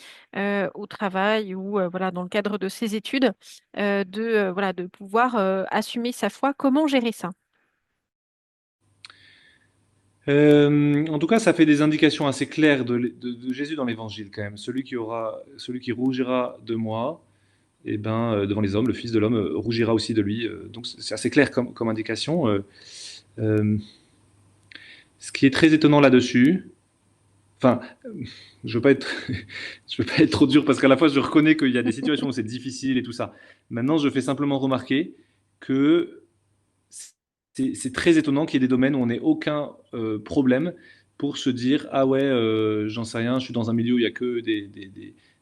au travail ou voilà, dans le cadre de ses études, voilà, de pouvoir assumer sa foi. Comment gérer ça? En tout cas, ça fait des indications assez claires de Jésus dans l'Évangile quand même. Celui qui rougira de moi, et ben, devant les hommes, le Fils de l'homme rougira aussi de lui. Donc c'est assez clair comme indication. Euh, ce qui est très étonnant là-dessus, enfin, je veux pas être, je veux pas être trop dur parce qu'à la fois je reconnais qu'il y a des situations où c'est difficile et tout ça. Maintenant, je fais simplement remarquer que c'est très étonnant qu'il y ait des domaines où on n'ait aucun problème pour se dire ah ouais, j'en sais rien, je suis dans un milieu où il y a que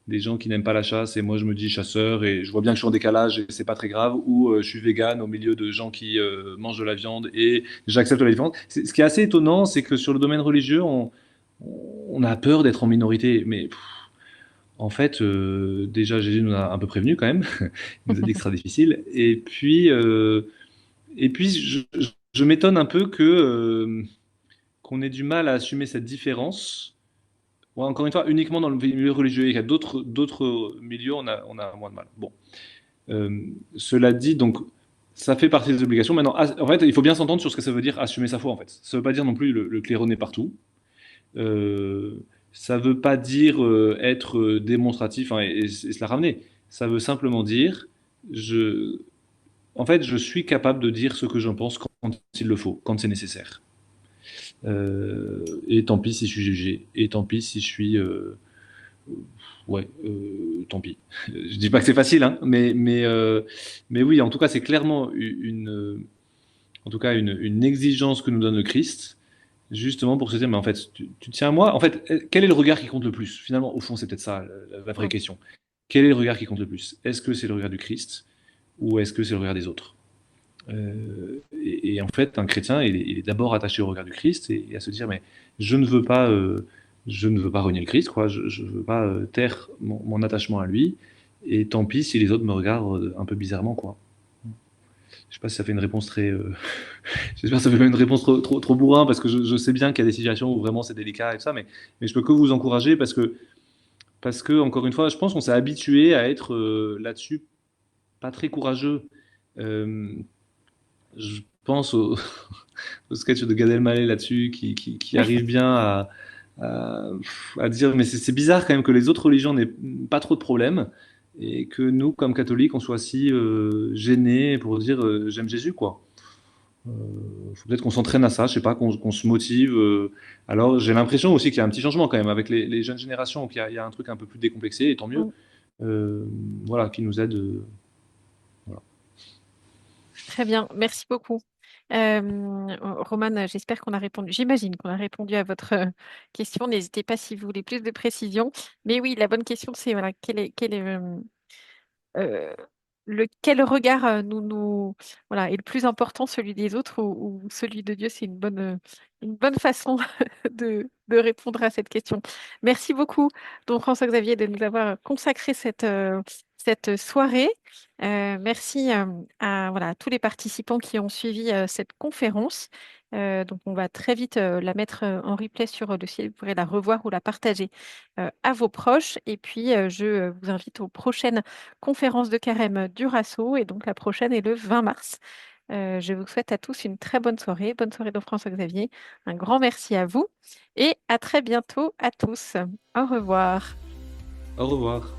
des gens qui n'aiment pas la chasse et moi je me dis chasseur et je vois bien que je suis en décalage et c'est pas très grave, ou je suis vegan au milieu de gens qui mangent de la viande et j'accepte la différence. Ce qui est assez étonnant, c'est que sur le domaine religieux, on a peur d'être en minorité, mais en fait, déjà Jésus nous a un peu prévenu quand même, il nous a dit que ce sera difficile, et puis je m'étonne un peu que qu'on ait du mal à assumer cette différence. Ouais, encore une fois, uniquement dans le milieu religieux, et qu'il y a d'autres milieux, on a moins de mal. Bon, cela dit, donc ça fait partie des obligations. Maintenant, en fait, il faut bien s'entendre sur ce que ça veut dire assumer sa foi. En fait, ça veut pas dire non plus le claironner partout. Euh, Ça veut pas dire être démonstratif, hein, et se la ramener. Ça veut simplement dire je, en fait, je suis capable de dire ce que j'en pense quand il le faut, quand c'est nécessaire. Et tant pis si je suis jugé. Et tant pis si je suis. Ouais, tant pis. Je dis pas que c'est facile, hein, mais oui, en tout cas, c'est clairement en tout cas, une exigence que nous donne le Christ, justement pour se dire, mais en fait, tu tiens à moi. En fait, quel est le regard qui compte le plus? Finalement, au fond, c'est peut-être ça la vraie Mm. question. Quel est le regard qui compte le plus? Est-ce que c'est le regard du Christ ou est-ce que c'est le regard des autres? Et en fait, un chrétien, il est d'abord attaché au regard du Christ et à se dire, mais je ne veux pas, je ne veux pas renier le Christ, quoi. Je ne veux pas taire mon attachement à lui. Et tant pis si les autres me regardent un peu bizarrement, quoi. Je sais pas si ça fait une réponse très. J'espère que ça fait pas une réponse trop bourrin parce que je sais bien qu'il y a des situations où vraiment c'est délicat et tout ça, mais je peux que vous encourager parce que encore une fois, je pense qu'on s'est habitué à être là-dessus pas très courageux. Euh, je pense au sketch de Gad Elmaleh là-dessus, qui arrive bien à, à dire, mais c'est bizarre quand même que les autres religions n'aient pas trop de problèmes et que nous, comme catholiques, on soit si gênés pour dire j'aime Jésus, quoi. Euh, Faut peut-être qu'on s'entraîne à ça, je sais pas, qu'on se motive. Alors j'ai l'impression aussi qu'il y a un petit changement quand même avec les jeunes générations, qu'il y a un truc un peu plus décomplexé, et tant mieux. Mm. Euh, voilà, qui nous aide. Voilà. Très bien, merci beaucoup. Romane, j'espère qu'on a répondu, j'imagine qu'on a répondu à votre question. N'hésitez pas si vous voulez plus de précision. Mais oui, la bonne question, c'est voilà, euh, quel regard voilà, est le plus important, celui des autres ou celui de Dieu? C'est une bonne façon de répondre à cette question. Merci beaucoup, don François-Xavier, de nous avoir consacré cette soirée. Merci à, voilà, à tous les participants qui ont suivi cette conférence. Donc, on va très vite la mettre en replay sur le site. Vous pourrez la revoir ou la partager à vos proches. Et puis, je vous invite aux prochaines conférence de carême du RASSO et donc la prochaine est le 20 mars. Je vous souhaite à tous une très bonne soirée de François-Xavier. Un grand merci à vous et à très bientôt à tous. Au revoir. Au revoir.